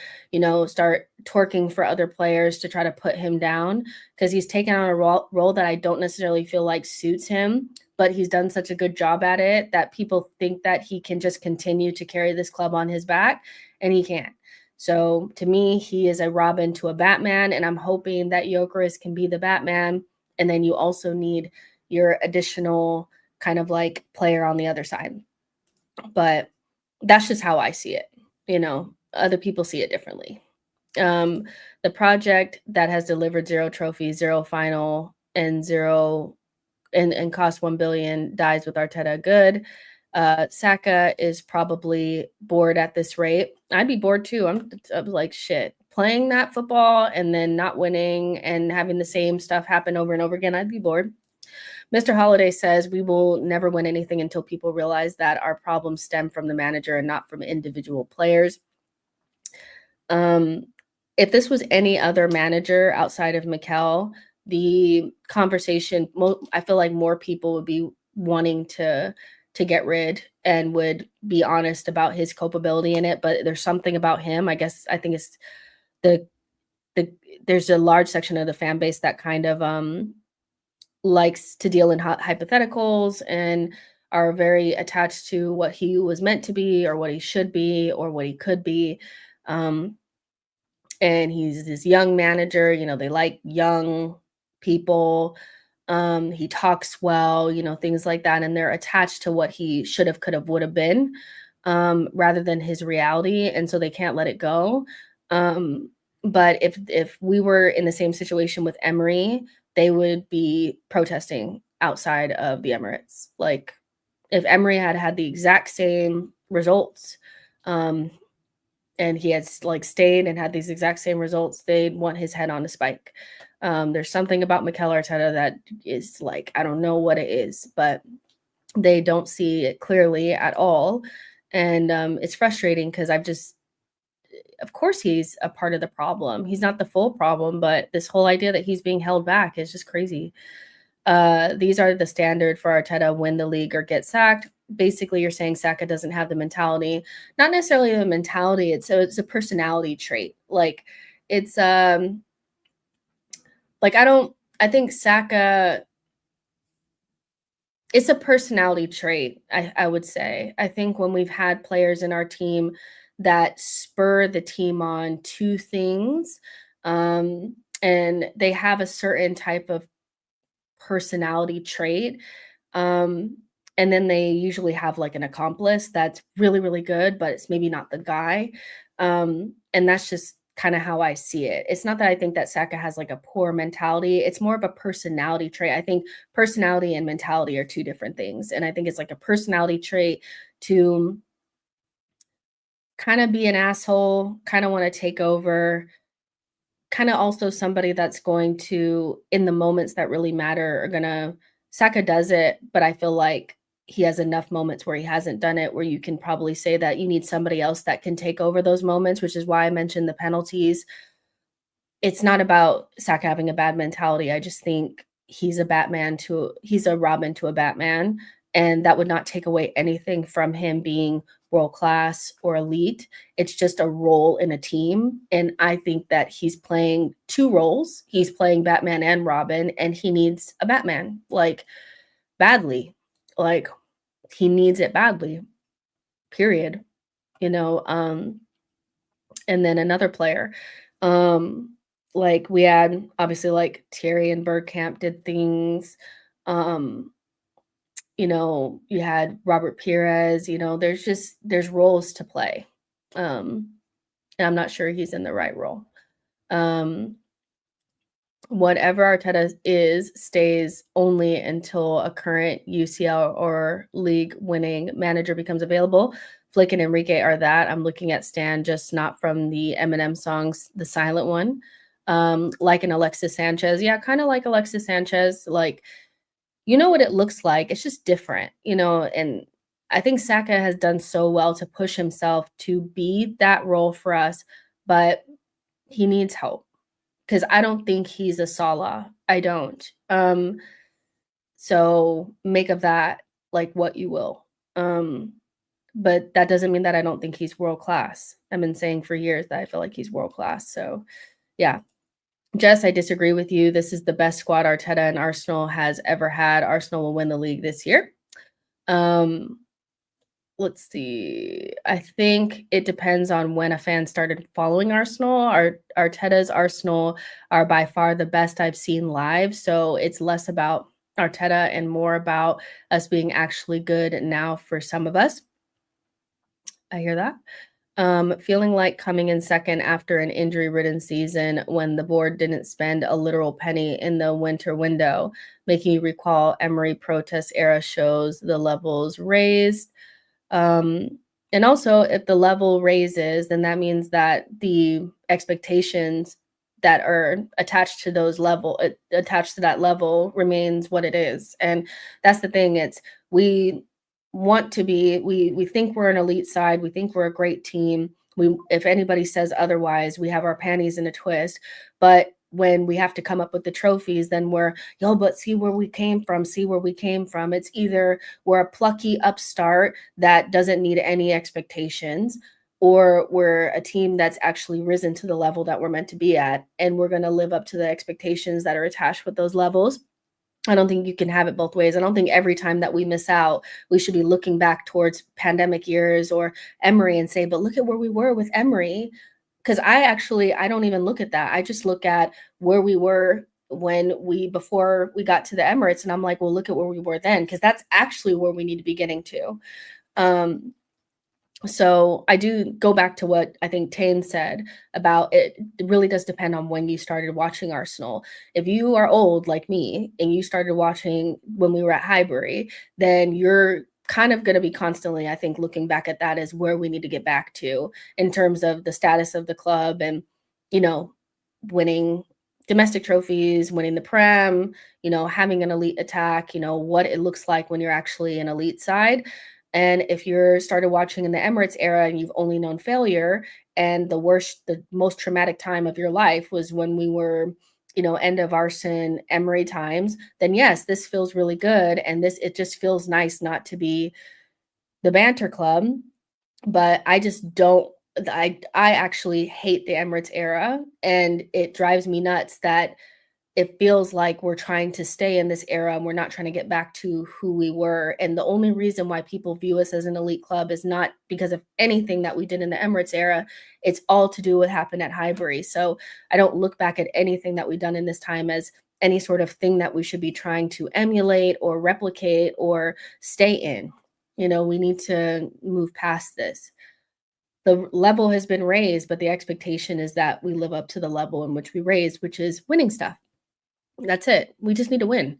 start twerking for other players to try to put him down because he's taken on a role that I don't necessarily feel like suits him, but he's done such a good job at it that people think that he can just continue to carry this club on his back, and he can't. So to me, he is a Robin to a Batman, and I'm hoping that Gyökeres can be the Batman, and then you also need your additional kind of like player on the other side. But that's just how I see it. Other people see it differently. The project that has delivered 0 trophies, 0 final, and 0 and cost 1 billion dies with Arteta. Good. Saka is probably bored at this rate. I'd be bored too. I'm like, shit. Playing that football and then not winning and having the same stuff happen over and over again, I'd be bored. Mr. Holiday says we will never win anything until people realize that our problems stem from the manager and not from individual players. If this was any other manager outside of Mikel, the conversation, I feel like more people would be wanting to get rid and would be honest about his culpability in it. But there's something about him. I think it's there's a large section of the fan base that kind of likes to deal in hypotheticals and are very attached to what he was meant to be or what he should be or what he could be. And he's this young manager, they like young people. He talks well, things like that. And they're attached to what he should have, could have, would have been, rather than his reality. And so they can't let it go. But if we were in the same situation with Emery, they would be protesting outside of the Emirates. Like if Emery had the exact same results, and he had stayed and had these exact same results, they'd want his head on a spike. There's something about Mikel Arteta that is like, I don't know what it is, but they don't see it clearly at all. And it's frustrating because of course he's a part of the problem. He's not the full problem, but this whole idea that he's being held back is just crazy. These are the standard for Arteta: win the league or get sacked. Basically, you're saying Saka doesn't have the mentality. Not necessarily the mentality, it's a personality trait. Like it's I think Saka, it's a personality trait, I would say. I think when we've had players in our team that spur the team on to things, and they have a certain type of personality trait, and then they usually have like an accomplice that's really, really good, but it's maybe not the guy. And that's just kind of how I see it. It's not that I think that Saka has like a poor mentality. It's more of a personality trait. I think personality and mentality are two different things. And I think it's like a personality trait to kind of be an asshole, kind of want to take over, kind of also somebody that's going to, in the moments that really matter, are gonna. Saka does it, but I feel like he has enough moments where he hasn't done it, where you can probably say that you need somebody else that can take over those moments, which is why I mentioned the penalties. It's not about Saka having a bad mentality. I just think he's a Robin to a Batman, and that would not take away anything from him being world class or elite. It's just a role in a team, and I think that he's playing two roles. He's playing Batman and Robin, and he needs a Batman, like badly. Like he needs it badly. period, you know, and then another player. Like we had obviously like Thierry and Bergkamp did things. Um, you had Robert Pires, there's roles to play. Um, and I'm not sure he's in the right role. Um, Whatever Arteta is stays only until a current UCL or league winning manager becomes available. Flick and Enrique are that. I'm looking at Stan, just not from the Eminem songs, the silent one. Like an Alexis Sanchez. Yeah, kind of like Alexis Sanchez. Like, you know what it looks like. It's just different, and I think Saka has done so well to push himself to be that role for us, but he needs help because I don't think he's a Salah. I don't. So make of that like what you will. But that doesn't mean that I don't think he's world class. I've been saying for years that I feel like he's world class. So yeah. Jess, I disagree with you. This is the best squad Arteta and Arsenal has ever had. Arsenal will win the league this year. Um, let's see. I think it depends on when a fan started following Arsenal. Arteta's Arsenal are by far the best I've seen live. So it's less about Arteta and more about us being actually good now for some of us. I hear that. Feeling like coming in second after an injury-ridden season when the board didn't spend a literal penny in the winter window, making you recall Emery protest era shows the levels raised. And also, if the level raises, then that means that the expectations that are attached to that level remains what it is. And that's the thing. We we think we're an elite side. We think we're a great team. If anybody says otherwise, we have our panties in a twist. But when we have to come up with the trophies, then but see where we came from, see where we came from. It's either we're a plucky upstart that doesn't need any expectations, or we're a team that's actually risen to the level that we're meant to be at, and we're going to live up to the expectations that are attached with those levels. I don't think you can have it both ways. I don't think every time that we miss out, we should be looking back towards pandemic years or Emery and say, but look at where we were with Emery. Because I don't even look at that. I just look at where we were before we got to the Emirates. And I'm like, well, look at where we were then, because that's actually where we need to be getting to. So I do go back to what I think Tane said about it. It really does depend on when you started watching Arsenal. If you are old like me and you started watching when we were at Highbury, then you're kind of going to be constantly, I think, looking back at that as where we need to get back to in terms of the status of the club and, winning domestic trophies, winning the Prem, having an elite attack, what it looks like when you're actually an elite side. And if you're started watching in the Emirates era and you've only known failure, and the most traumatic time of your life was when we were, end of Arsene Emery times, then yes, this feels really good. And it just feels nice not to be the banter club. But I just don't, I actually hate the Emirates era. And it drives me nuts that it feels like we're trying to stay in this era and we're not trying to get back to who we were. And the only reason why people view us as an elite club is not because of anything that we did in the Emirates era. It's all to do with what happened at Highbury. So I don't look back at anything that we've done in this time as any sort of thing that we should be trying to emulate or replicate or stay in. We need to move past this. The level has been raised, but the expectation is that we live up to the level in which we raised, which is winning stuff. That's it. We just need to win.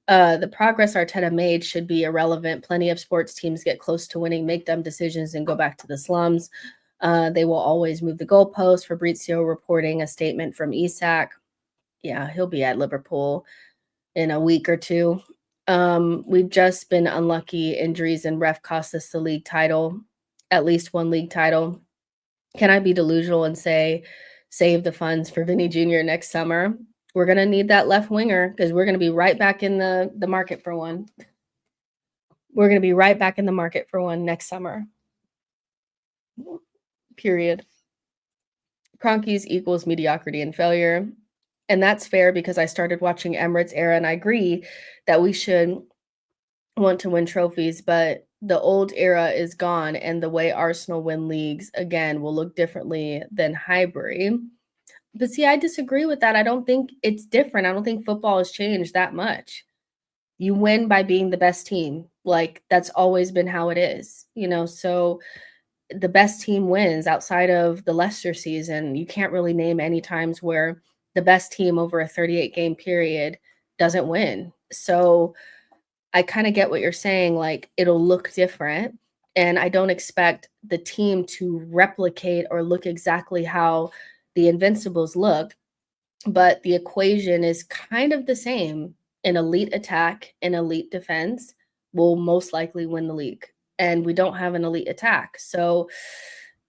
The progress Arteta made should be irrelevant. Plenty of sports teams get close to winning, make dumb decisions, and go back to the slums. They will always move the goalpost. Fabrizio reporting a statement from Isak. Yeah, he'll be at Liverpool in a week or two. We've just been unlucky. Injuries and ref cost us the league title, at least one league title. Can I be delusional and say save the funds for Vinny Jr. next summer? We're going to need that left winger because we're going to be right back in the market for one. We're going to be right back in the market for one next summer. Period. Cronkies equals mediocrity and failure. And that's fair because I started watching Emirates era and I agree that we should want to win trophies, but the old era is gone, and the way Arsenal win leagues again will look differently than Highbury. But see, I disagree with that. I don't think it's different. I don't think football has changed that much. You win by being the best team. Like, that's always been how it is, so the best team wins outside of the Leicester season. You can't really name any times where the best team over a 38 game period doesn't win. So I kind of get what you're saying. Like, it'll look different. And I don't expect the team to replicate or look exactly how the Invincibles look, but the equation is kind of the same. An elite attack and elite defense will most likely win the league. And we don't have an elite attack. So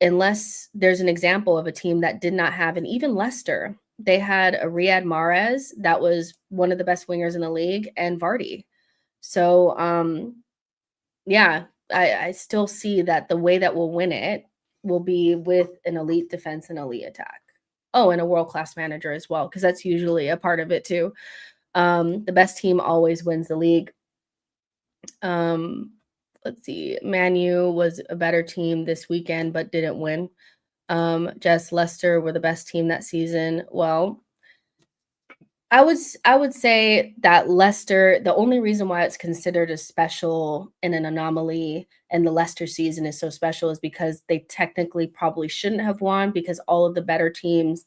unless there's an example of a team that did not have, and even Leicester, they had a Riyad Mahrez that was one of the best wingers in the league, and Vardy. So yeah, I still see that the way that we'll win it will be with an elite defense and elite attack. Oh, and a world-class manager as well, because that's usually a part of it too. The best team always wins the league. Let's see. Man U was a better team this weekend, but didn't win. Jess, Leicester were the best team that season. Well, I would say that Leicester, the only reason why it's considered a special and an anomaly and the Leicester season is so special is because they technically probably shouldn't have won, because all of the better teams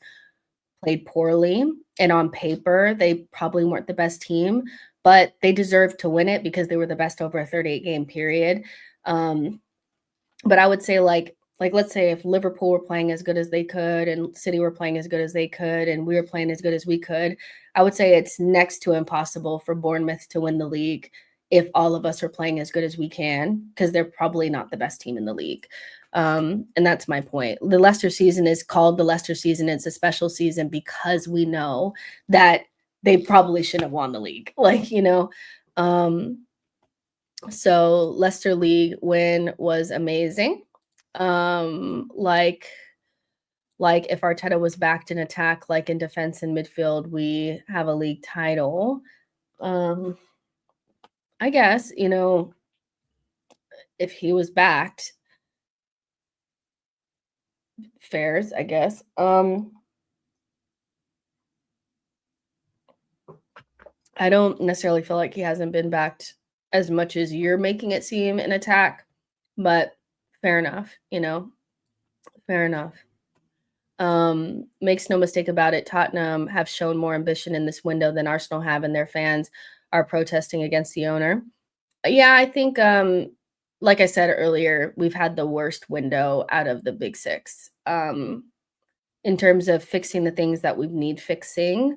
played poorly, and on paper they probably weren't the best team, but they deserved to win it because they were the best over a 38 game period. But I would say like let's say if Liverpool were playing as good as they could and City were playing as good as they could and we were playing as good as we could, I would say it's next to impossible for Bournemouth to win the league if all of us are playing as good as we can, because they're probably not the best team in the league. And that's my point. The Leicester season is called the Leicester season. It's a special season because we know that they probably shouldn't have won the league. So Leicester League win was amazing. Like if Arteta was backed in attack, like in defense and midfield, we have a league title. I guess, if he was backed, fairs, I guess. I don't necessarily feel like he hasn't been backed as much as you're making it seem in attack, but fair enough, fair enough. Makes no mistake about it, Tottenham have shown more ambition in this window than Arsenal have, and their fans are protesting against the owner. Yeah, I think, like I said earlier, we've had the worst window out of the big six, in terms of fixing the things that we need fixing.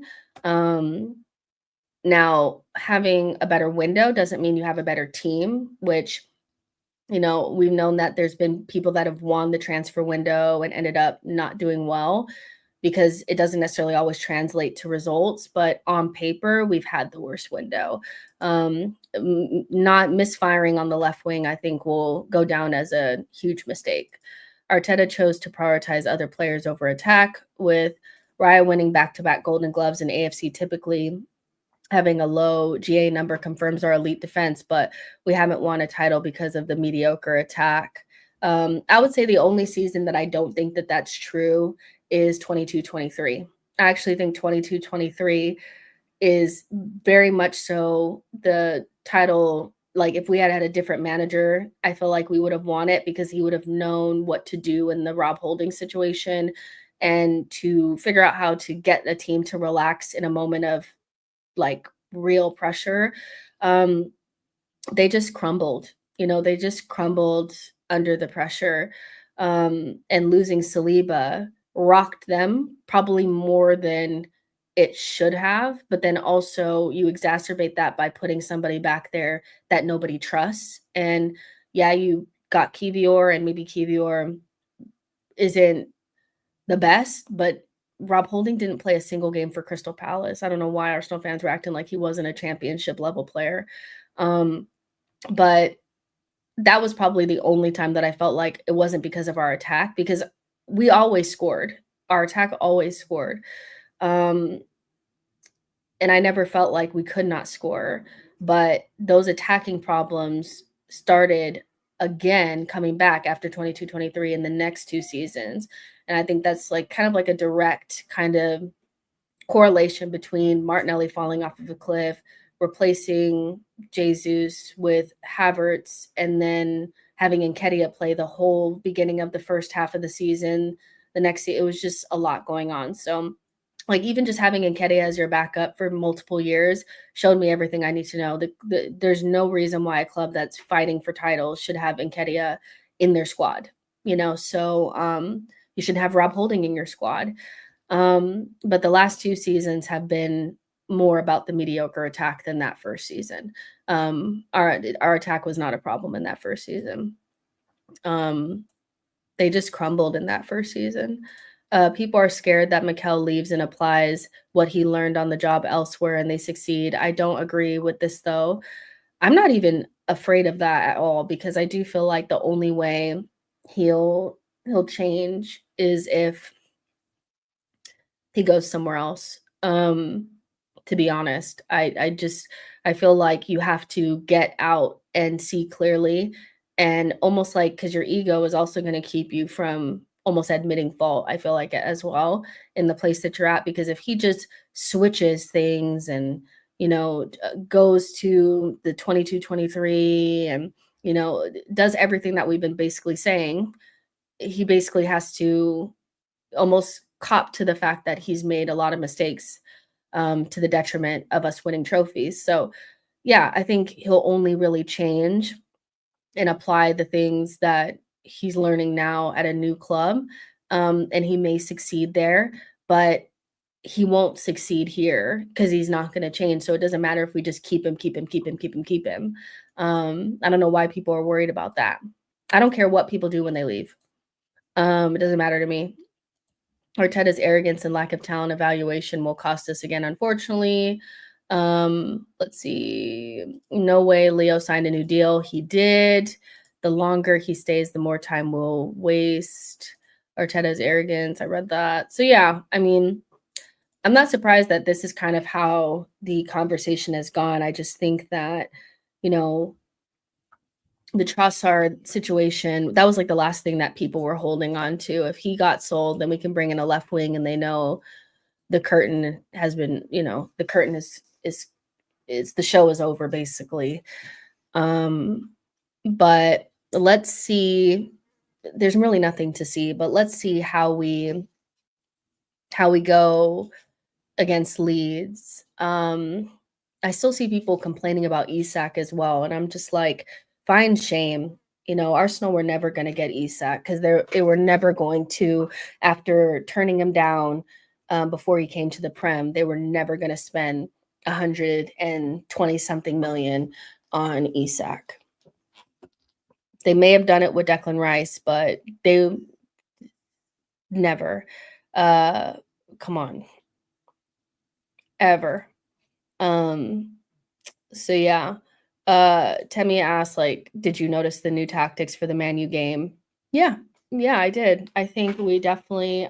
Now, having a better window doesn't mean you have a better team, which, we've known that there's been people that have won the transfer window and ended up not doing well because it doesn't necessarily always translate to results. But on paper, we've had the worst window. Not misfiring on the left wing, I think, will go down as a huge mistake. Arteta chose to prioritize other players over attack, with Raya winning back-to-back Golden Gloves and AFC typically having a low GA number confirms our elite defense, but we haven't won a title because of the mediocre attack. I would say the only season that I don't think that that's true is 22-23. I actually think 22-23 is very much so the title. Like, if we had had a different manager, I feel like we would have won it because he would have known what to do in the Rob Holding situation and to figure out how to get a team to relax in a moment of like real pressure. They just crumbled, they just crumbled under the pressure. And losing Saliba rocked them probably more than it should have. But then also you exacerbate that by putting somebody back there that nobody trusts. And yeah, you got Kivior, and maybe Kivior isn't the best, but Rob Holding didn't play a single game for Crystal Palace. I don't know why Arsenal fans were acting like he wasn't a championship level player. But that was probably the only time that I felt like it wasn't because of our attack, because we always scored. Our attack always scored. And I never felt like we could not score. But those attacking problems started again coming back after 22-23 in the next 2 seasons. And I think that's like kind of like a direct kind of correlation between Martinelli falling off of a cliff, replacing Jesus with Havertz, and then having Nketiah play the whole beginning of the first half of the season. It was just a lot going on. So like even just having Nketiah as your backup for multiple years showed me everything I need to know. There's no reason why a club that's fighting for titles should have Nketiah in their squad, you know. So you should have Rob Holding in your squad. But the last 2 seasons have been more about the mediocre attack than that first season. Our attack was not a problem in that first season. They just crumbled in that first season. People are scared that Mikel leaves and applies what he learned on the job elsewhere and they succeed. I don't agree with this though. I'm not even afraid of that at all because I do feel like the only way he'll change is if he goes somewhere else. To be honest, I feel like you have to get out and see clearly, and almost like because your ego is also going to keep you from almost admitting fault. I feel like as well in the place that you're at, because if he just switches things and goes to the 22-23 and does everything that we've been basically saying, he basically has to almost cop to the fact that he's made a lot of mistakes to the detriment of us winning trophies. So, yeah, I think he'll only really change and apply the things that he's learning now at a new club. And he may succeed there, but he won't succeed here because he's not going to change. So it doesn't matter if we just keep him. I don't know why people are worried about that. I don't care what people do when they leave. It doesn't matter to me. Arteta's arrogance and lack of talent evaluation will cost us again, unfortunately. Let's see. No way Leo signed a new deal. He did. The longer he stays, the more time we'll waste. Arteta's arrogance. I read that. So, yeah, I mean, I'm not surprised that this is kind of how the conversation has gone. I just think that, the Trossard situation, that was like the last thing that people were holding on to. If he got sold, then we can bring in a left wing and they know the curtain has been, the curtain is the show is over basically. But let's see. There's really nothing to see, but let's see how we go against Leeds. I still see people complaining about Isak as well, and I'm just like, find shame. Arsenal were never going to get Isak because they were never going to, after turning him down before he came to the Prem, they were never going to spend 120 something million on Isak. They may have done it with Declan Rice, but they never. Come on. Ever. So yeah. Temi asked, like, did you notice the new tactics for the Man U game? Yeah, I did. I think we definitely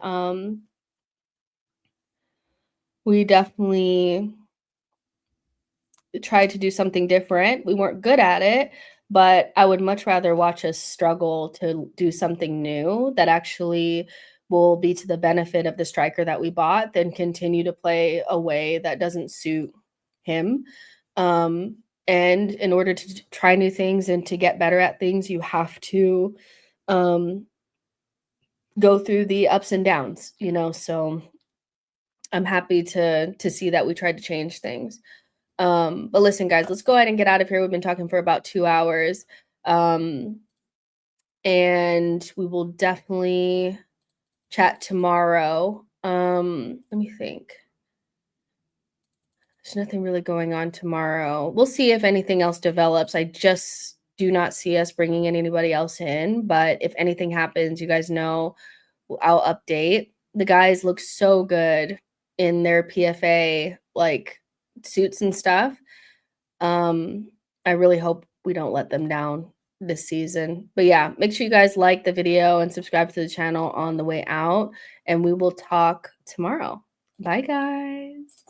tried to do something different. We weren't good at it, but I would much rather watch us struggle to do something new that actually will be to the benefit of the striker that we bought than continue to play a way that doesn't suit him. And in order to try new things and to get better at things, you have to go through the ups and downs, so I'm happy to see that we tried to change things. But listen, guys, let's go ahead and get out of here. We've been talking for about 2 hours. And we will definitely chat tomorrow. Let me think. There's nothing really going on tomorrow. We'll see if anything else develops. I just do not see us bringing anybody else in. But if anything happens, you guys know, I'll update. The guys look so good in their PFA, like, suits and stuff. I really hope we don't let them down this season. But yeah, make sure you guys like the video and subscribe to the channel on the way out. And we will talk tomorrow. Bye, guys.